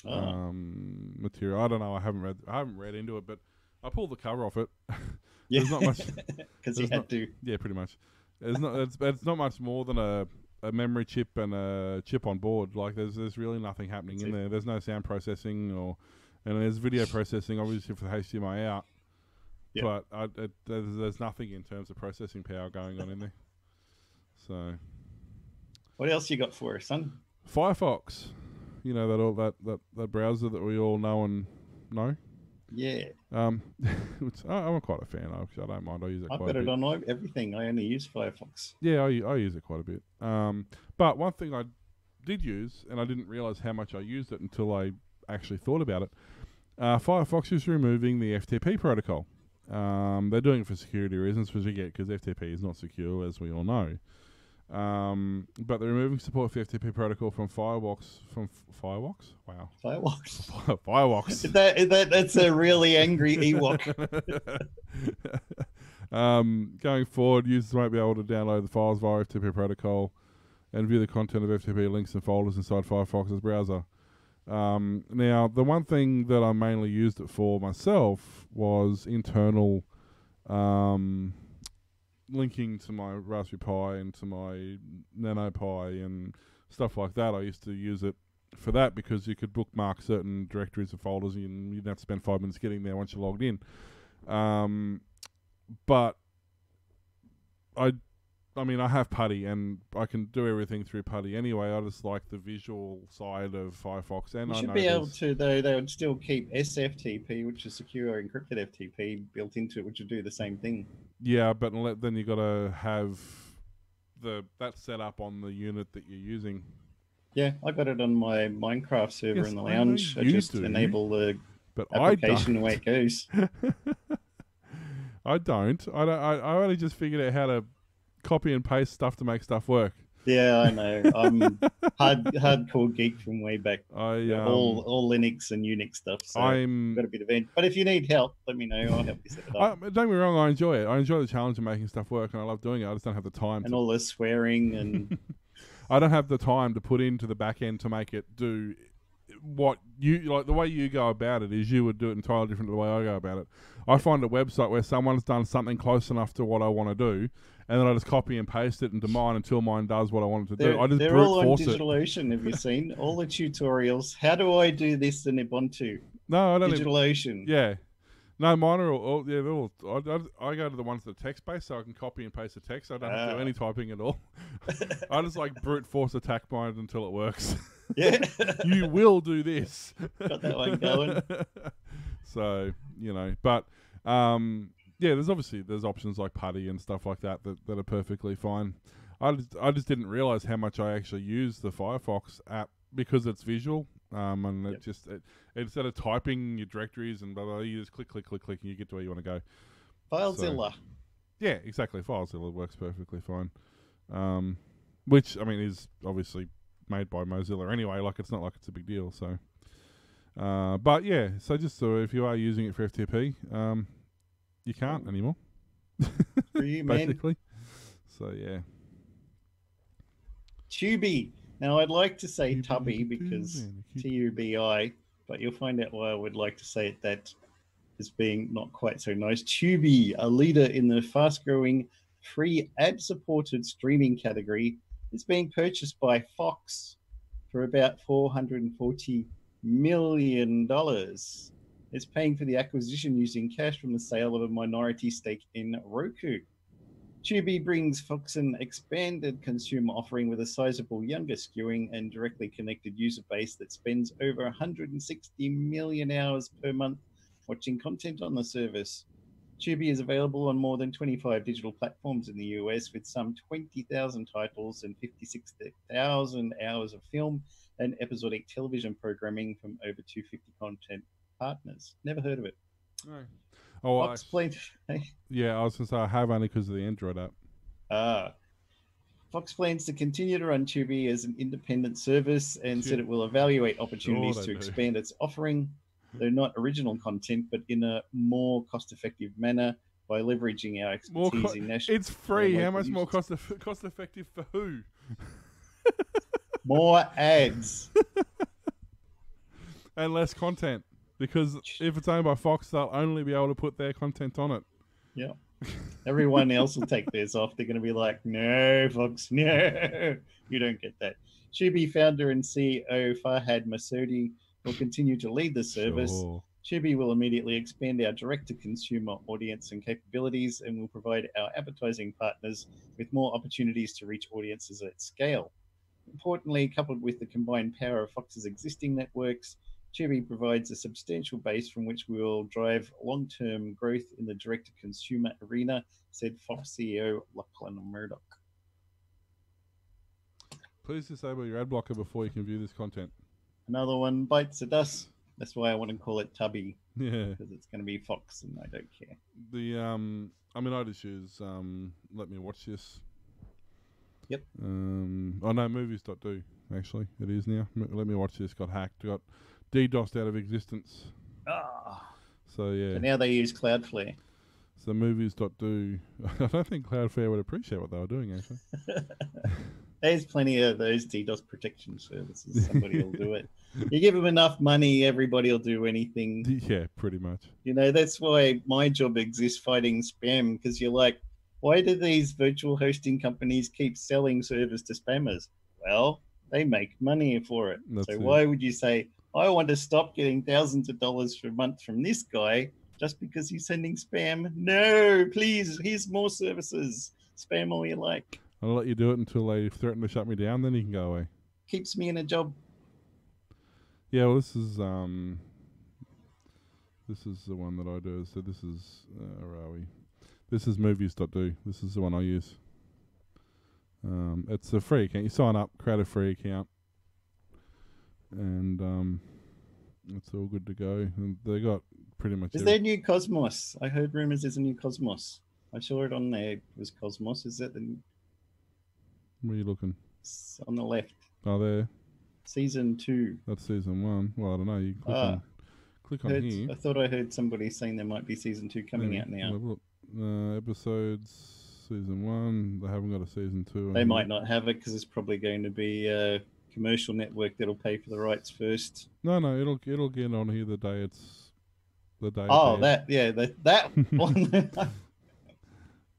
material. I don't know. I haven't read into it, but I pulled the cover off it. Yeah, there's not much because you had to. Yeah, pretty much. It's not much more than a memory chip and a chip on board. Like there's really nothing happening in there. There's no sound processing and there's video processing obviously for the HDMI out. Yep. But there's nothing in terms of processing power going on in there. So, what else you got for us, son? Firefox. That browser that we all know and know. Yeah. Which I'm quite a fan of. I don't mind. I use it quite a bit. I've got it on everything. I only use Firefox. Yeah, I use it quite a bit. But one thing I did use, and I didn't realize how much I used it until I actually thought about it. Firefox is removing the FTP protocol. They're doing it for security reasons, which I get because FTP is not secure, as we all know. But they're removing support for FTP protocol from Firefox. Firefox? Wow. Firefox. Firefox. That's a really angry Ewok. Going forward, users won't be able to download the files via FTP protocol and view the content of FTP links and folders inside Firefox's browser. Now, the one thing that I mainly used it for myself was internal linking to my Raspberry Pi and to my Nano Pi and stuff like that. I used to use it for that because you could bookmark certain directories and folders and you didn't have to spend 5 minutes getting there once you logged in. But I have PuTTY and I can do everything through PuTTY anyway. I just like the visual side of Firefox. And you should be able to, though, they would still keep SFTP, which is secure encrypted FTP, built into it, which would do the same thing. Yeah, but then you got to have that set up on the unit that you're using. Yeah, I got it on my Minecraft server in the lounge. I just enable the application the way it goes. I don't. I only just figured out how to copy and paste stuff to make stuff work. Yeah, I know. I'm hardcore geek from way back. All Linux and Unix stuff. So I've got a bit of it. But if you need help, let me know. I'll help you set it up. Don't get me wrong. I enjoy it. I enjoy the challenge of making stuff work, and I love doing it. I just don't have the time. And all the swearing and. I don't have the time to put into the back end to make it do what you like. The way you go about it is you would do it entirely different to the way I go about it. I find a website where someone's done something close enough to what I want to do, and then I just copy and paste it into mine until mine does what I want it to do. I just they're brute all on force DigitalOcean. Have you seen all the tutorials? How do I do this in Ubuntu? No, I don't. DigitalOcean. Yeah. No, mine are all yeah, they're all. I go to the ones that are text based, so I can copy and paste the text. I don't have to do any typing at all. I just like brute force attack mine until it works. Yeah. You will do this. Got that one going. So but yeah, there's options like putty and stuff like that are perfectly fine. I just didn't realize how much I actually use the Firefox app because it's visual. And it instead of typing your directories and blah, blah, you just click, and you get to where you want to go. FileZilla. So, yeah, exactly. FileZilla works perfectly fine. Which, I mean, is obviously made by Mozilla anyway. Like, it's not like it's a big deal. So, but yeah, so just if you are using it for FTP, you can't anymore. For you, man. Basically. So, yeah. Tubi. Now, I'd like to say Tubby because Tubi, but you'll find out why I would like to say it that as being not quite so nice. Tubi, a leader in the fast-growing free ad-supported streaming category, is being purchased by Fox for about $440 million. It's paying for the acquisition using cash from the sale of a minority stake in Roku. Tubi brings Fox an expanded consumer offering with a sizable younger skewing and directly connected user base that spends over 160 million hours per month watching content on the service. Tubi is available on more than 25 digital platforms in the US with some 20,000 titles and 56,000 hours of film and episodic television programming from over 250 content partners. Never heard of it. No. Oh, Fox plans. Yeah, I was going to say I have only because of the Android app. Fox plans to continue to run Tubi as an independent service and said it will evaluate opportunities to expand its offering, though not original content, but in a more cost-effective manner by leveraging our expertise in national. It's free. How much more cost-effective for who? More ads. And less content. Because if it's owned by Fox, they'll only be able to put their content on it. Yeah. Everyone else will take theirs off. They're going to be like, no, Fox, no. You don't get that. Tubi founder and CEO Farhad Masoudi will continue to lead the service. Sure. Tubi will immediately expand our direct-to-consumer audience and capabilities and will provide our advertising partners with more opportunities to reach audiences at scale. Importantly, coupled with the combined power of Fox's existing networks, Tubi provides a substantial base from which we will drive long-term growth in the direct-to-consumer arena, said Fox CEO Lachlan Murdoch. Please disable your ad blocker before you can view this content. Another one bites the dust. That's why I want to call it Tubby. Yeah. Because it's going to be Fox and I don't care. I just use Let Me Watch This. Yep. Oh no, movies.do, actually. It is now. Let Me Watch This got hacked. Got DDoSed out of existence. So yeah. So now they use Cloudflare. So movies.do. I don't think Cloudflare would appreciate what they were doing, actually. There's plenty of those DDoS protection services. Somebody will do it. You give them enough money, everybody will do anything. Yeah, pretty much. That's why my job exists, fighting spam, because you're like, why do these virtual hosting companies keep selling servers to spammers? Well, they make money for it. Why would you say, I want to stop getting thousands of dollars per month from this guy just because he's sending spam? No, please, here's more services. Spam all you like. I'll let you do it until they threaten to shut me down, then you can go away. Keeps me in a job. Yeah, well, this is the one that I do. So this is, where are we? This is movies.do. This is the one I use. It's a free account. You sign up, create a free account, and it's all good to go. And they got pretty much. Is there new Cosmos? I heard rumors there's a new Cosmos. I saw it on there. It was Cosmos. Is that the? Where are you looking? On the left. Oh, there. Season 2. That's season 1. Well, I don't know. You click on here. I thought I heard somebody saying there might be season 2 coming out now. Look, episodes, season 1. They haven't got a season 2. They might not have it because it's probably going to be a commercial network that'll pay for the rights first. No, it'll get on here the day it's that one.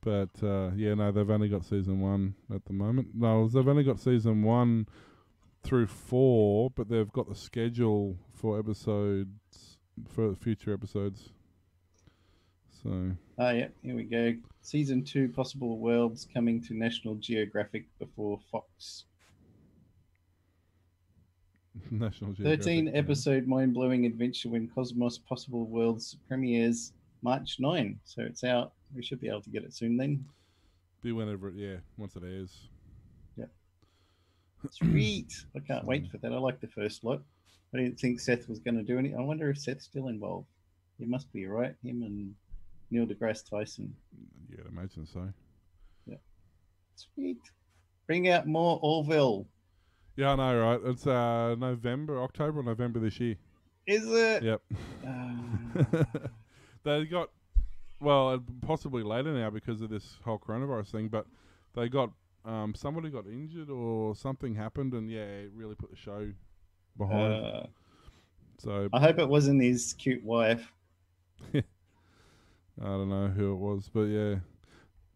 But they've only got season 1 at the moment. No, they've only got season 1 through 4, but they've got the schedule for episodes, for future episodes. So Yeah, here we go. Season 2 possible worlds coming to National Geographic before Fox. National Geographic. 13 episode mind blowing adventure when Cosmos Possible Worlds premieres March 9. So it's out. We should be able to get it soon then. Be whenever once it airs. Yeah. Sweet. I can't wait for that. I like the first lot. I didn't think Seth was going to do any. I wonder if Seth's still involved. He must be, right? Him and Neil deGrasse Tyson. Yeah, I'd imagine so. Yeah. Sweet. Bring out more Orville. Yeah, I know, right? It's October or November this year. Is it? Yep. They got, well, possibly later now because of this whole coronavirus thing, but they got, somebody got injured or something happened, and it really put the show behind. So I hope it wasn't his cute wife. I don't know who it was, but yeah.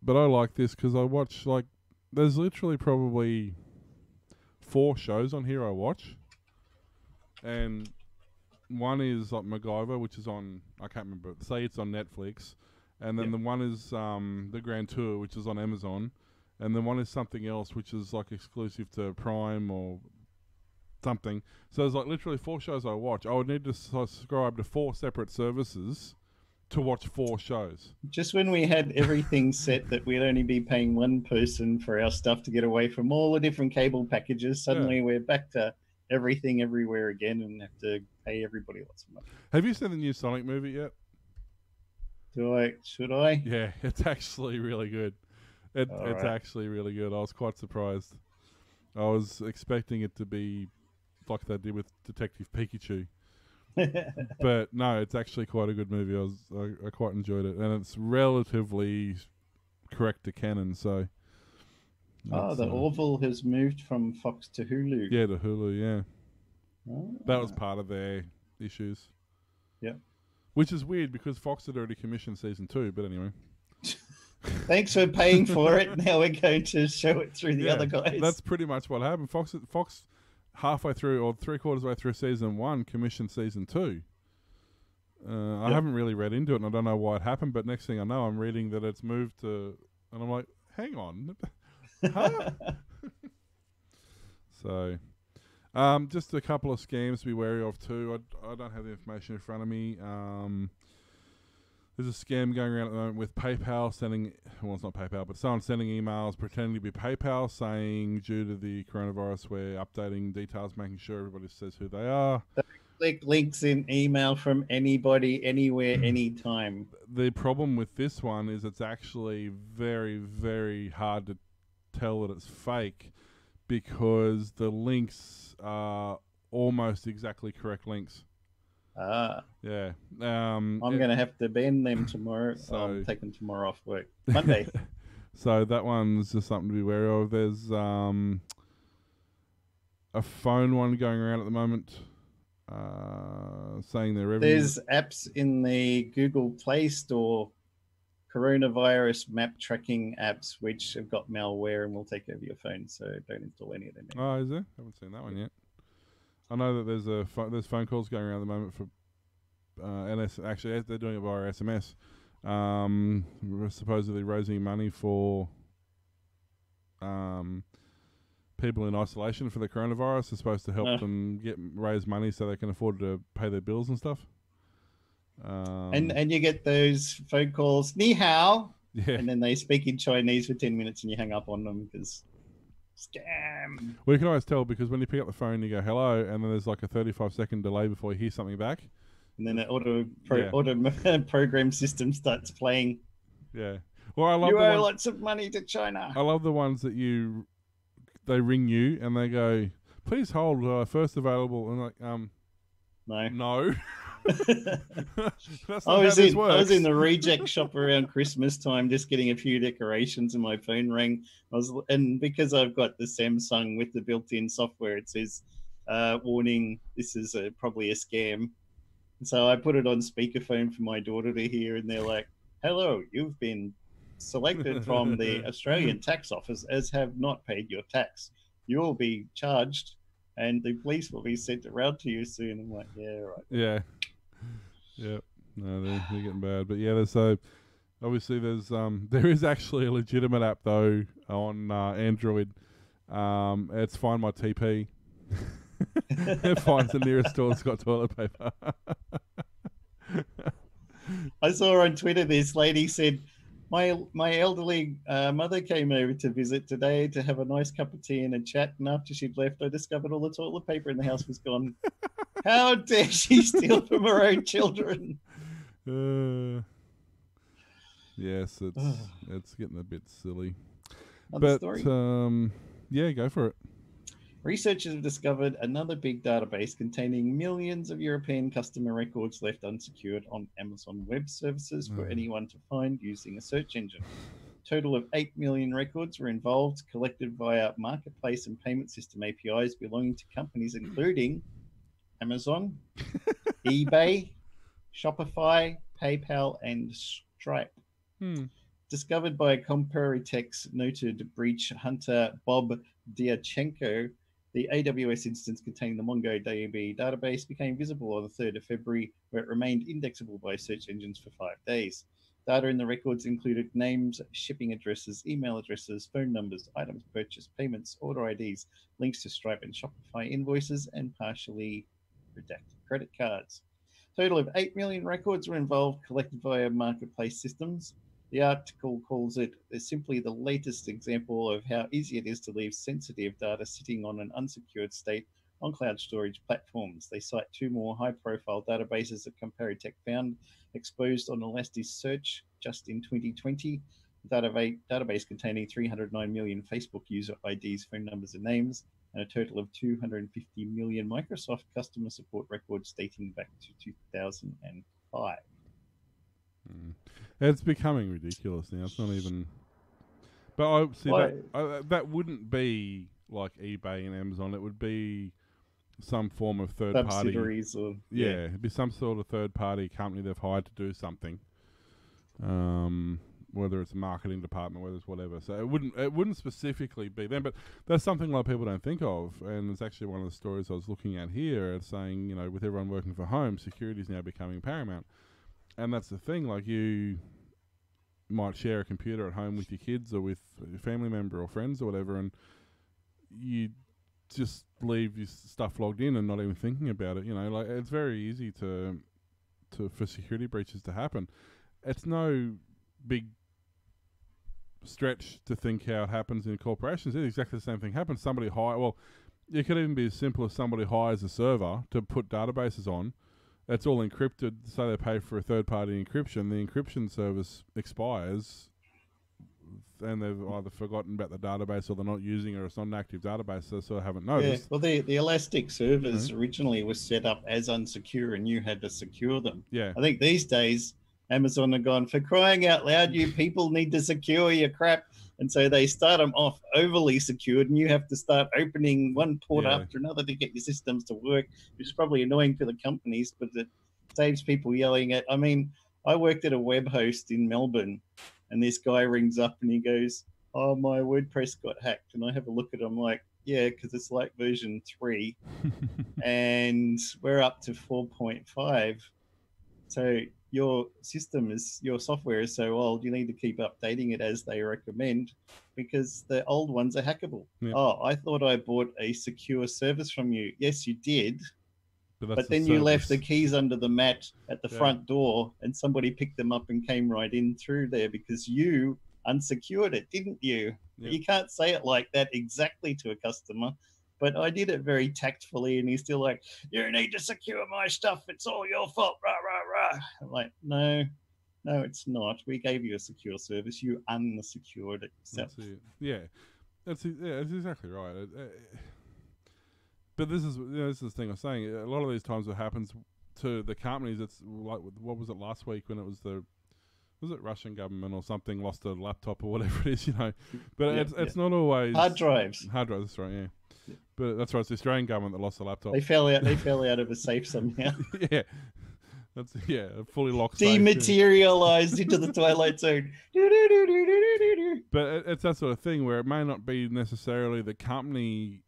But I like this because I watch, like, there's literally probably 4 shows on here I watch. And one is like MacGyver, which is on, I can't remember, say it's on Netflix. And then the one is The Grand Tour, which is on Amazon. And then one is something else, which is like exclusive to Prime or something. So there's like literally 4 shows I watch. I would need to subscribe to 4 separate services to watch 4 shows. Just when we had everything set that we'd only be paying one person for our stuff to get away from all the different cable packages, suddenly we're back to everything everywhere again and have to pay everybody lots of money. Have you seen the new Sonic movie yet? Should I? Yeah, it's actually really good. It's actually really good. I was quite surprised. I was expecting it to be like they did with Detective Pikachu. But no, it's actually quite a good movie. I quite enjoyed it, and it's relatively correct to canon. So, the Orville has moved from Fox to Hulu. Yeah, to Hulu. Yeah, that was part of their issues. Yeah, which is weird because Fox had already commissioned season 2. But anyway, thanks for paying for it. Now we're going to show it through the other guys. That's pretty much what happened. Fox halfway through or 3/4 way through season 1 commissioned season 2. I haven't really read into it and I don't know why it happened, but next thing I know I'm reading that it's moved to, and I'm like, hang on. Huh? So just a couple of scams to be wary of too. I don't have the information in front of me. There's a scam going around at the moment with PayPal sending, well, it's not PayPal, but someone sending emails pretending to be PayPal saying due to the coronavirus we're updating details, making sure everybody says who they are. Click links in email from anybody, anywhere, anytime. The problem with this one is it's actually very, very hard to tell that it's fake because the links are almost exactly correct links. Yeah. I'm going to have to ban them tomorrow. So, I'll take them tomorrow off work. Monday. So that one's just something to be wary of. There's a phone one going around at the moment saying their revenue. There's apps in the Google Play Store, coronavirus map tracking apps, which have got malware and will take over your phone. So don't install any of them. Oh, is there? Haven't seen that one yet. I know that there's phone calls going around at the moment for actually they're doing it via SMS. We're supposedly raising money for people in isolation for the coronavirus. They're supposed to help them raise money so they can afford to pay their bills and stuff. And you get those phone calls, ni hao, and then they speak in Chinese for 10 minutes and you hang up on them because scam. Well, you can always tell because when you pick up the phone, you go hello, and then there's like a 35-second delay before you hear something back. And then the auto program system starts playing. Yeah. Well, I love you owe lots of money to China. I love the ones that they ring you and they go, please hold, first available. And like, no. That's not how this works. I was in the reject shop around Christmas time, just getting a few decorations, and my phone rang. And because I've got the Samsung with the built-in software, it says, "Warning: this is probably a scam." And so I put it on speakerphone for my daughter to hear, and they're like, "Hello, you've been selected from the Australian Tax Office as have not paid your tax. You will be charged, and the police will be sent around to you soon." I'm like, "Yeah, right." Yeah. Yeah. No, they're getting bad. But yeah, there's obviously there is actually a legitimate app though on Android. It's Find My TP. It finds the nearest store that's got toilet paper. I saw on Twitter this lady said, my elderly mother came over to visit today to have a nice cup of tea and a chat, and after she'd left, I discovered all the toilet paper in the house was gone. How dare she steal from her own children? Yes, it's getting a bit silly. Another But story. yeah, go for it. Researchers have discovered another big database containing millions of European customer records left unsecured on Amazon Web Services for anyone to find using a search engine. A total of 8 million records were involved, collected via marketplace and payment system APIs belonging to companies including Amazon, eBay, Shopify, PayPal, and Stripe. Discovered by Computex noted breach hunter Bob Diachenko, the AWS instance containing the MongoDB database became visible on the 3rd of February, where it remained indexable by search engines for 5 days. Data in the records included names, shipping addresses, email addresses, phone numbers, items purchased, payments, order IDs, links to Stripe and Shopify invoices, and partially redacted credit cards. A total of 8 million records were involved, collected via marketplace systems. The article calls it simply the latest example of how easy it is to leave sensitive data sitting on an unsecured state on cloud storage platforms. They cite 2 more high-profile databases that Comparitech found exposed on Elasticsearch just in 2020. The database containing 309 million Facebook user IDs, phone numbers, and names, and a total of 250 million Microsoft customer support records dating back to 2005. It's becoming ridiculous now. It's not even. But I see that wouldn't be like eBay and Amazon. It would be some form of third party. Or it'd be some sort of third party company they've hired to do something. Whether it's a marketing department, whether it's whatever. So it wouldn't specifically be them. But that's something a lot of people don't think of. And it's actually one of the stories I was looking at here. It's saying, with everyone working from home, security is now becoming paramount. And that's the thing, like you might share a computer at home with your kids or with a family member or friends or whatever, and you just leave your stuff logged in and not even thinking about it. Like it's very easy for security breaches to happen. It's no big stretch to think how it happens in corporations. It's exactly the same thing happens. It could even be as simple as somebody hires a server to put databases on. It's all encrypted, so they pay for a third-party encryption. The encryption service expires, and they've either forgotten about the database or they're not using it, or it's not an active database, so they sort of haven't noticed. Yeah, well, the Elastic servers originally was set up as unsecure, and you had to secure them. Yeah. I think these days, Amazon have gone, for crying out loud, you people need to secure your crap. And so they start them off overly secured, and you have to start opening one port after another to get your systems to work, which is probably annoying for the companies, but it saves people yelling at. I mean, I worked at a web host in Melbourne, and this guy rings up and he goes, "Oh, my WordPress got hacked." And I have a look at him like, yeah, because it's like version 3, and we're up to 4.5. So your software is so old, you need to keep updating it as they recommend, because the old ones are hackable. Yeah. Oh, I thought I bought a secure service from you. Yes, you did. But then you left the keys under the mat at the front door, and somebody picked them up and came right in through there because you unsecured it, didn't you? Yep. You can't say it like that exactly to a customer. But I did it very tactfully, and he's still like, "You need to secure my stuff. It's all your fault." Rah, rah, rah. I'm like, no, it's not. We gave you a secure service. You unsecured it yourself. That's it. Yeah, that's exactly right. But this is the thing I was saying. A lot of these times it happens to the companies. It's like, what was it last week when it was was it Russian government or something lost a laptop or whatever it is, But it's not always hard drives. That's right. Yeah. But that's right. It's the Australian government that lost the laptop. They fell out of a safe somehow. Yeah, that's fully locked. Dematerialized into the Twilight Zone. But it's that sort of thing where it may not be necessarily the company.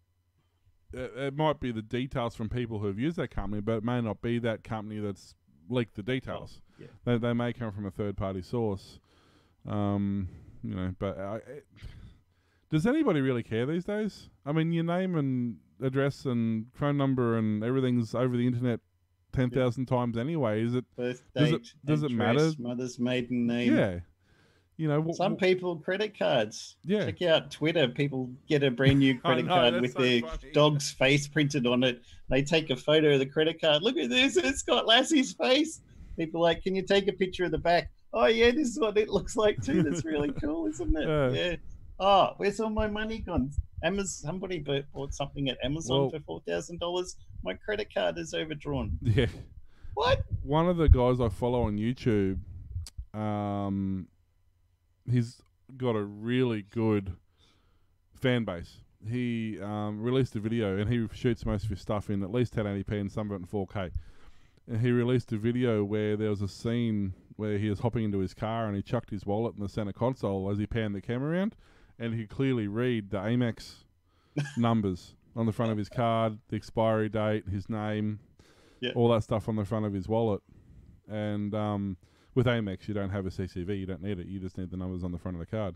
It might be the details from people who have used that company, but it may not be that company that's leak the details. Yeah. They may come from a third-party source, But does anybody really care these days? I mean, your name and address and phone number and everything's over the internet 10,000 times anyway. Is it? Birth Does date, it matter? address, mother's maiden name. Yeah. Some people credit cards. Yeah. Check out Twitter. People get a brand new credit card with their dog's face printed on it. They take a photo of the credit card. Look at this. It's got Lassie's face. People are like, can you take a picture of the back? Oh, yeah, this is what it looks like too. That's really cool, isn't it? Yeah. Oh, where's all my money gone? Somebody bought something at Amazon for $4,000. My credit card is overdrawn. Yeah. What? One of the guys I follow on YouTube, he's got a really good fan base. He released a video, and he shoots most of his stuff in at least 1080p and some of it in 4K. And he released a video where there was a scene where he was hopping into his car and he chucked his wallet in the center console as he panned the camera around, and he could clearly read the Amex numbers on the front of his card, the expiry date, his name, all that stuff on the front of his wallet. And with Amex, you don't have a CCV. You don't need it. You just need the numbers on the front of the card.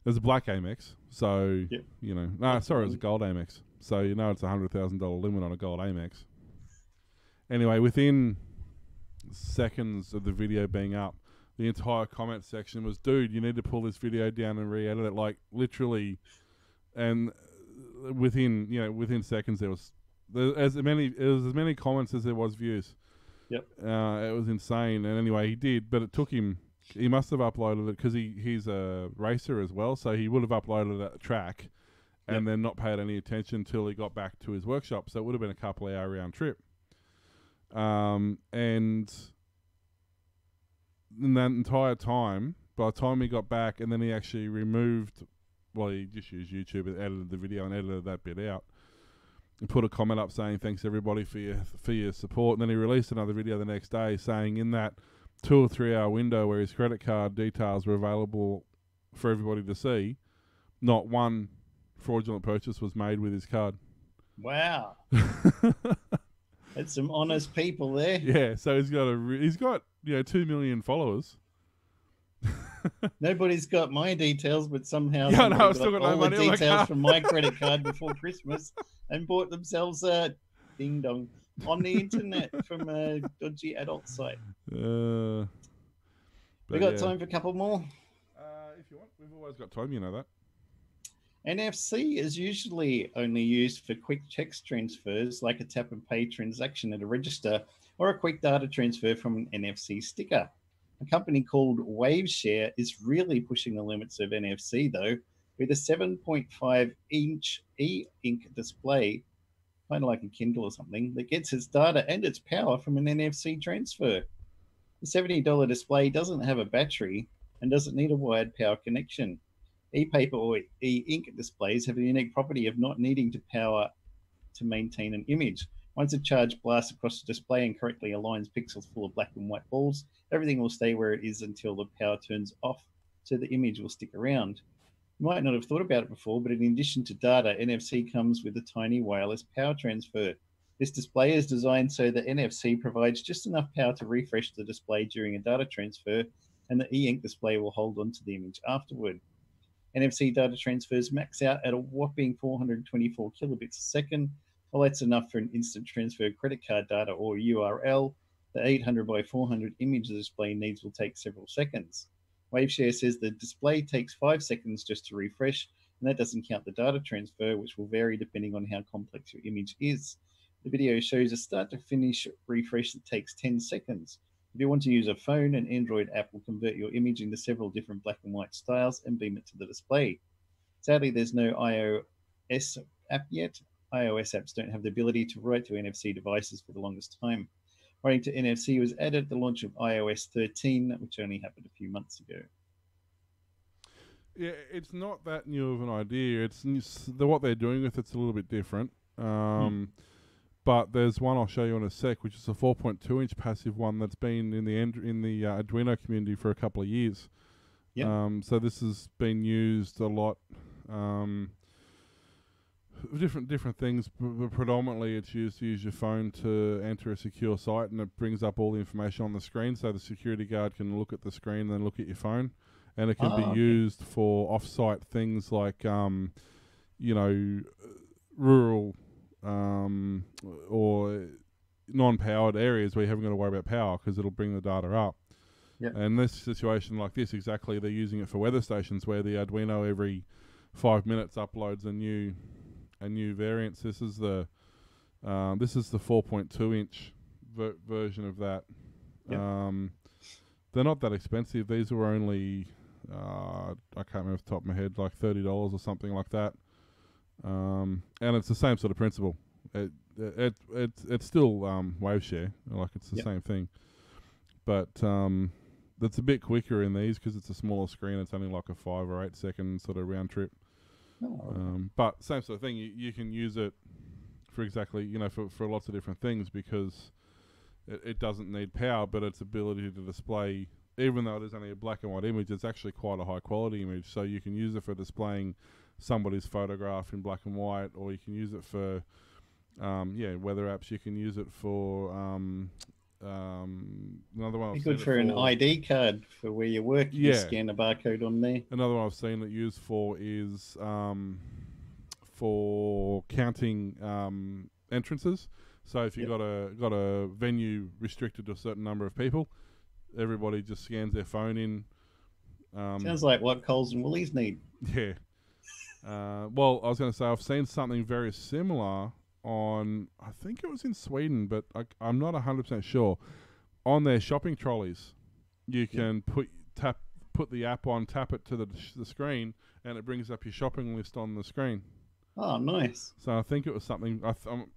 There's a black Amex, so, it was a gold Amex. So, it's a $100,000 limit on a gold Amex. Anyway, within seconds of the video being up, the entire comment section was, dude, you need to pull this video down and re-edit it, like, literally. And within seconds, there was as many comments as there was views. Yep. It was insane. And anyway, he did, but it took him. He must have uploaded it because he's a racer as well, so he would have uploaded a track and then not paid any attention until he got back to his workshop. So it would have been a couple of hour round trip. And in that entire time, by the time he got back, and then he actually he just used YouTube and edited the video and edited that bit out. And put a comment up saying thanks everybody for your support, and then he released another video the next day saying in that 2 or 3 hour window where his credit card details were available for everybody to see, not one fraudulent purchase was made with his card. Wow. That's some honest people there. Yeah, so he's got 2 million followers. Nobody's got my details, but somehow I've still got all no the money details from my credit card before Christmas and bought themselves a ding dong on the internet from a dodgy adult site. We got time for a couple more. If you want, we've always got time. You know that. NFC is usually only used for quick text transfers, like a tap and pay transaction at a register or a quick data transfer from an NFC sticker. A company called WaveShare is really pushing the limits of NFC, though, with a 7.5-inch e-ink display, kind of like a Kindle or something, that gets its data and its power from an NFC transfer. The $70 display doesn't have a battery and doesn't need a wired power connection. E-paper or e-ink displays have the unique property of not needing to power to maintain an image. Once a charge blasts across the display and correctly aligns pixels full of black and white balls, everything will stay where it is until the power turns off, so the image will stick around. You might not have thought about it before, but in addition to data, NFC comes with a tiny wireless power transfer. This display is designed so that NFC provides just enough power to refresh the display during a data transfer, and the e-ink display will hold onto the image afterward. NFC data transfers max out at a whopping 424 kilobits a second. Well, that's enough for an instant transfer of credit card data or URL. The 800 by 400 image the display needs will take several seconds. WaveShare says the display takes 5 seconds just to refresh, and that doesn't count the data transfer, which will vary depending on how complex your image is. The video shows a start to finish refresh that takes 10 seconds. If you want to use a phone, an Android app will convert your image into several different black and white styles and beam it to the display. Sadly, there's no iOS app yet. iOS apps don't have the ability to write to NFC devices for the longest time. Writing to NFC was added at the launch of iOS 13, which only happened a few months ago. Yeah, it's not that new of an idea. It's what they're doing with it's a little bit different. But there's one I'll show you in a sec, which is a 4.2-inch passive one that's been in the Arduino community for a couple of years. Yep. So this has been used a lot different things, but predominantly it's used to use your phone to enter a secure site, and it brings up all the information on the screen, so the security guard can look at the screen and then look at your phone, and it can be used for off-site things like rural or non-powered areas where you haven't got to worry about power because it'll bring the data up. Yep. And this situation like this, exactly, they're using it for weather stations where the Arduino every 5 minutes uploads a new variance. This is the 4.2 inch version of that. Yep. They're not that expensive. These were only I can't remember off the top of my head, like $30 or something like that. And it's the same sort of principle. It's still WaveShare, like it's the same thing, but it's a bit quicker in these because it's a smaller screen. It's only like a 5 or 8 second sort of round trip. But same sort of thing. You can use it for exactly, for lots of different things because it doesn't need power, but its ability to display, even though it is only a black and white image, it's actually quite a high quality image. So you can use it for displaying somebody's photograph in black and white, or you can use it for weather apps. You can use it for another one. Be good for an ID card for where you work. You scan a barcode on there. Another one I've seen it used for is for counting entrances. So if you've got a venue restricted to a certain number of people, everybody just scans their phone in. Sounds like what Coles and Woolies need. Yeah. Well, I was going to say I've seen something very similar on, I think it was in Sweden, but I'm not 100% sure. On their shopping trolleys, you can put the app on, tap it to the screen, and it brings up your shopping list on the screen. Oh, nice. So I think it was something,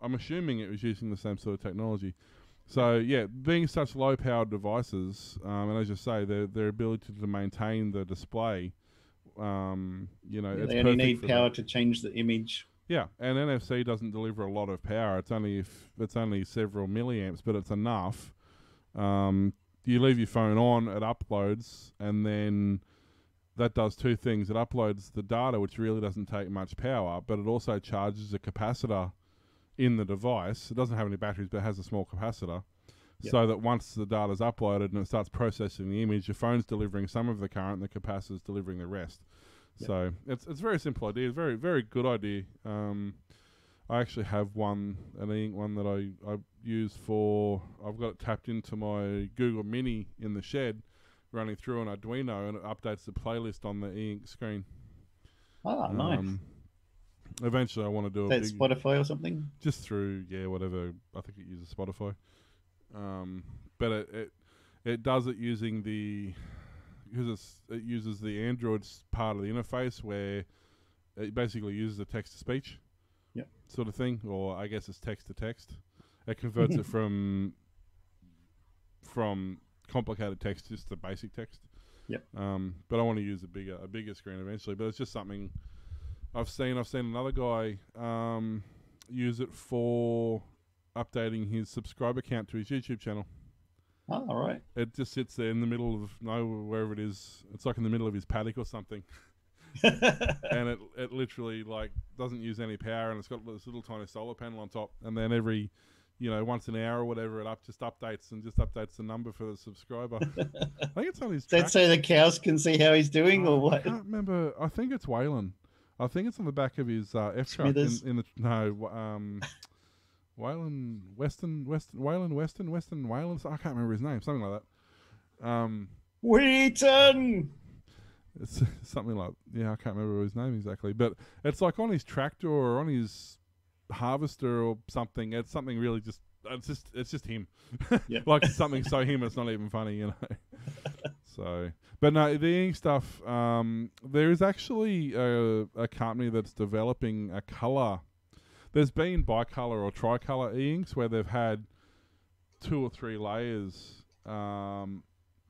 I'm assuming it was using the same sort of technology. So yeah, being such low-powered devices, and as you say, their ability to maintain the display, they it's only need power to change the image. Yeah, and NFC doesn't deliver a lot of power. It's only several milliamps, but it's enough. You leave your phone on, it uploads, and then that does two things. It uploads the data, which really doesn't take much power, but it also charges a capacitor in the device. It doesn't have any batteries, but it has a small capacitor. Yep. So that once the data's uploaded and it starts processing the image, your phone's delivering some of the current, and the capacitor's delivering the rest. Yep. So it's a very simple idea, very, very good idea. I actually have an e-ink one that I use for, I've got it tapped into my Google Mini in the shed, running through an Arduino, and it updates the playlist on the e-ink screen. Oh, nice. Eventually I want to do Is that Spotify or something? Just through, whatever. I think it uses Spotify. But it does it using because it uses the Android part of the interface where it basically uses a text-to-speech sort of thing, or I guess it's text-to-text. It converts it from complicated text just to basic text. Yep. But I want to use a bigger screen eventually. But it's just something I've seen another guy use it for updating his subscriber count to his YouTube channel. Oh, all right. It just sits there in the middle of wherever it is. It's like in the middle of his paddock or something. And it literally doesn't use any power, and it's got this little tiny solar panel on top. And then every, once an hour or whatever, it just updates the number for the subscriber. I think it's on his. Does that so the cows can see how he's doing, or what? I can't remember. I think it's Waylon. I think it's on the back of his F truck in the Waylon Weston. I can't remember his name. Something like that. Wheaton. It's something like, I can't remember his name exactly, but it's like on his tractor or on his harvester or something. It's something really it's just him. Yep. Like something so him it's not even funny, So, but no, the e-ink stuff, there is actually a company that's developing a color. There's been bicolor or tricolor e-inks where they've had 2 or 3 layers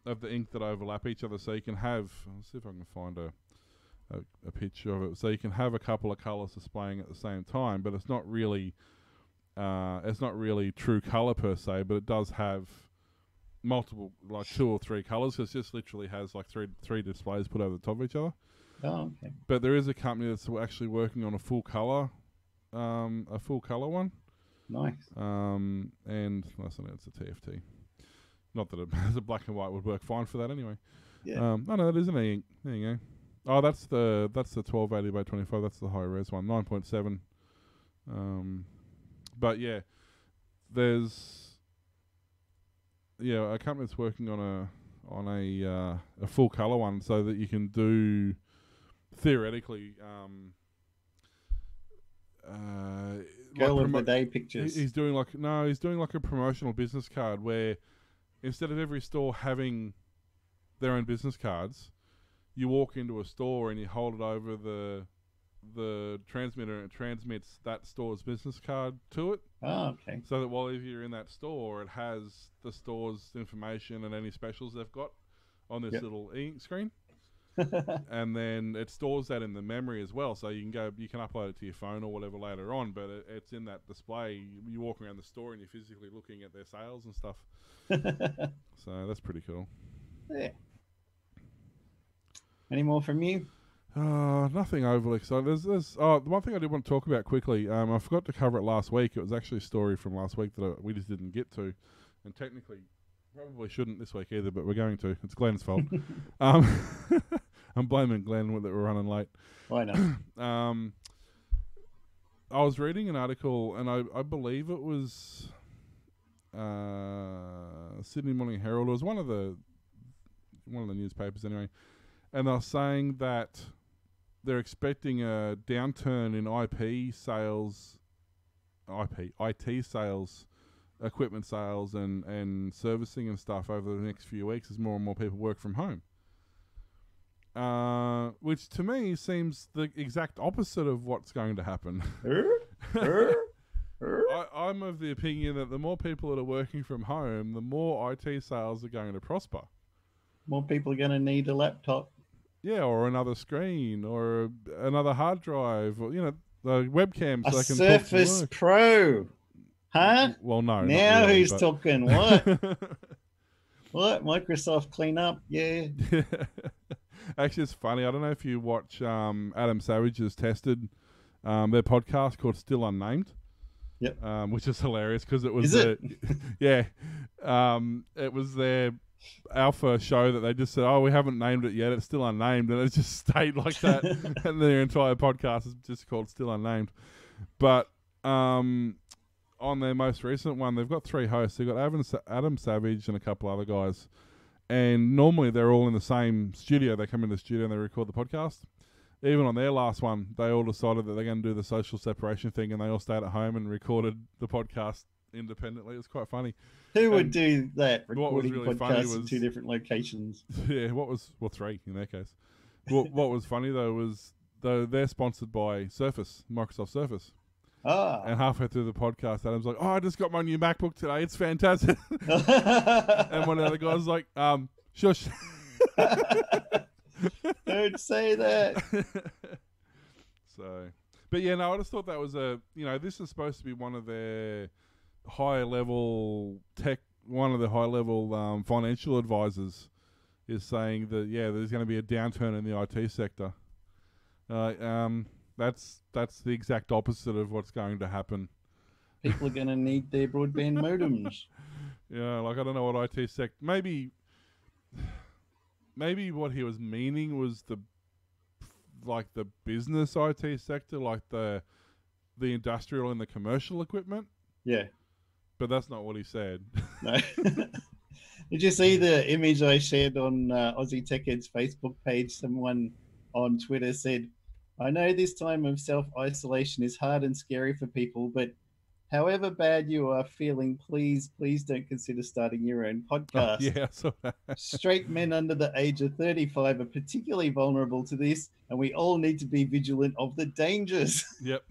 of the ink that overlap each other, so you can have. I'll see if I can find a picture of it. So you can have a couple of colors displaying at the same time, but it's not really true color per se. But it does have multiple, like 2 or 3 colors. It just literally has like three displays put over the top of each other. Oh, okay. But there is a company that's actually working on a full color a full color one. Nice. And listen, it's a TFT. Not that a black and white would work fine for that anyway. Yeah. No, it isn't e-ink. There you go. Oh, that's the 1280 by 25. That's the high res one, 9.7. But yeah, there's a company that's working on a full color one, so that you can do theoretically Girl of the day pictures. He's doing like a promotional business card where instead of every store having their own business cards, you walk into a store and you hold it over the transmitter and it transmits that store's business card to it. Oh, okay. So that while you're in that store, it has the store's information and any specials they've got on this little e-ink screen. And then it stores that in the memory as well, so you can upload it to your phone or whatever later on, but it's in that display. You walk around the store and you're physically looking at their sales and stuff. So that's pretty cool. Yeah. Any more from you? Nothing overly exciting. There's the one thing I did want to talk about quickly. I forgot to cover it last week. It was actually a story from last week that we just didn't get to, and technically probably shouldn't this week either, but we're going to. It's Glenn's fault. I'm blaming Glenn that we're running late. Why not? I was reading an article, and I believe it was Sydney Morning Herald. It was one of the newspapers anyway, and they're saying that they're expecting a downturn in IT sales, equipment sales, and servicing and stuff over the next few weeks as more and more people work from home. Which to me seems the exact opposite of what's going to happen. I'm of the opinion that the more people that are working from home, the more IT sales are going to prosper. More people are going to need a laptop. Yeah, or another screen, or another hard drive, or the webcam, so a they can Surface talk to work. Pro, huh? Well, no. Now really, who's talking? What? What? Microsoft clean up? Yeah. Actually, it's funny. I don't know if you watch Adam Savage's Tested, their podcast called Still Unnamed. Yep. Which is hilarious because it was it was their alpha show that they just said, "Oh, we haven't named it yet. It's still unnamed," and it just stayed like that. And their entire podcast is just called Still Unnamed. But on their most recent one, they've got 3 hosts. They've got Adam Savage and a couple other guys. And normally they're all in the same studio. They come in the studio and they record the podcast. Even on their last one, they all decided that they're going to do the social separation thing, and they all stayed at home and recorded the podcast independently. It was quite funny. Who would do that? Recording really podcasts in 2 different locations. Yeah, 3 in their case. What was funny though was they're sponsored by Surface, Microsoft Surface. Ah. And halfway through the podcast, Adam's like, "Oh, I just got my new MacBook today. It's fantastic." And one of the other guys was like, "Shush." Don't say that. So, but yeah, no, I just thought that was this is supposed to be one of their high level financial advisors is saying that there's going to be a downturn in the IT sector. That's the exact opposite of what's going to happen. People are going to need their broadband modems. Yeah, like I don't know what IT sector. Maybe what he was meaning was the business IT sector, like the industrial and the commercial equipment. Yeah. But that's not what he said. No. Did you see the image I shared on Aussie Tech Ed's Facebook page? Someone on Twitter said, "I know this time of self-isolation is hard and scary for people, but however bad you are feeling, please don't consider starting your own podcast. Oh, yeah, I saw that. Straight men under the age of 35 are particularly vulnerable to this, and we all need to be vigilant of the dangers." Yep.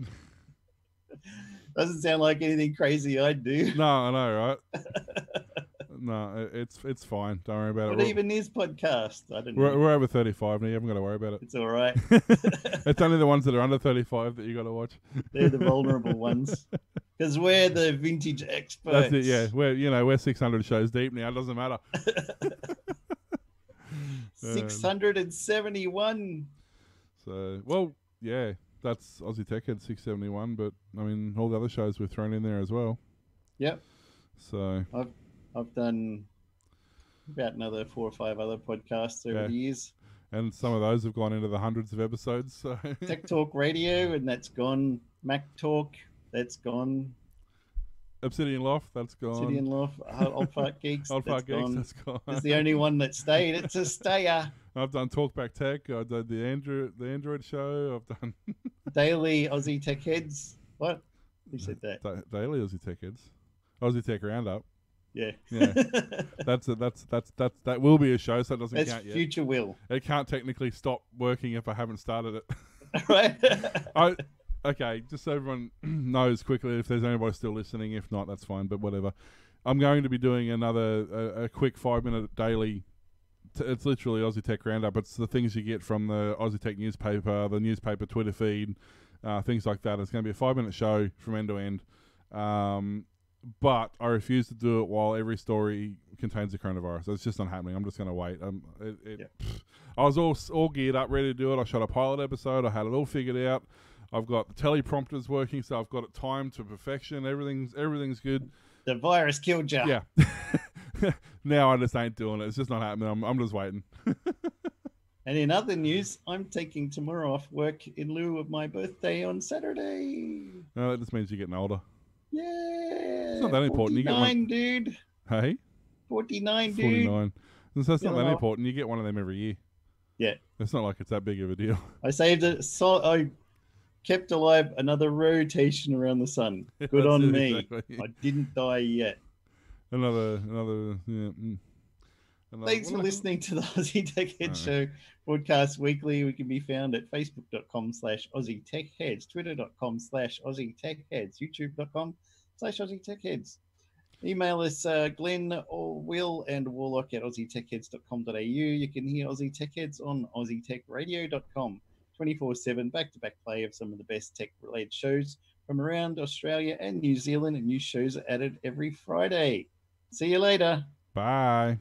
Doesn't sound like anything crazy I'd do. No, I know, right? No, it's fine. Don't worry about it. What even is podcast? I don't know. We're over 35 now. You haven't got to worry about it. It's all right. It's only the ones that are under 35 that you got to watch. They're the vulnerable ones. Because we're the vintage experts. That's it, yeah. We're 600 shows deep now. It doesn't matter. 671. So, well, yeah. That's Aussie Tech Head 671, but I mean, all the other shows we've thrown in there as well. Yep. So I've done about another 4 or 5 other podcasts over the years. And some of those have gone into the hundreds of episodes. So Tech Talk Radio, and that's gone. Mac Talk, that's gone. Obsidian Loft, that's gone. Obsidian Loft, Old Fart Geeks, Old Fart Geeks, gone. that's gone. It's the only one that stayed. It's a stayer. I've done Talkback Tech. I've done the Android show. I've done Daily Aussie Tech Heads. What? Who said that? Daily Aussie Tech Heads. Aussie Tech Roundup. Yeah. That will be a show, so it doesn't count yet. Future will. It can't technically stop working if I haven't started it. Right. Okay, just so everyone knows quickly, if there's anybody still listening, if not, that's fine, but whatever. I'm going to be doing another a quick 5-minute daily. It's literally Aussie Tech Roundup. It's the things you get from the Aussie Tech newspaper, the newspaper Twitter feed, things like that. It's going to be a 5-minute show from end to end. But I refuse to do it while every story contains the coronavirus. It's just not happening. I'm just going to wait. I was all geared up, ready to do it. I shot a pilot episode. I had it all figured out. I've got the teleprompters working, so I've got it timed to perfection. Everything's good. The virus killed you. Yeah. Now I just ain't doing it. It's just not happening. I'm just waiting. And in other news, I'm taking tomorrow off work in lieu of my birthday on Saturday. No, that just means you're getting older. Yeah. It's not that important. You get one, dude. Hey? 49, dude. 49. So that's not that important. You get one of them every year. Yeah. It's not like it's that big of a deal. I saved it. So I kept alive another rotation around the sun. Good on me. Exactly. I didn't die yet. Another. Thanks for listening to the Aussie Tech Heads Show podcast weekly. We can be found at facebook.com/Aussie Tech Heads, twitter.com/Aussie Tech Heads, youtube.com/Aussie Tech Heads. Email us Glenn or Will and Warlock at aussietechheads.com.au. You can hear Aussie Tech Heads on aussietechradio.com. 24/7 back-to-back play of some of the best tech-related shows from around Australia and New Zealand, and new shows are added every Friday. See you later. Bye.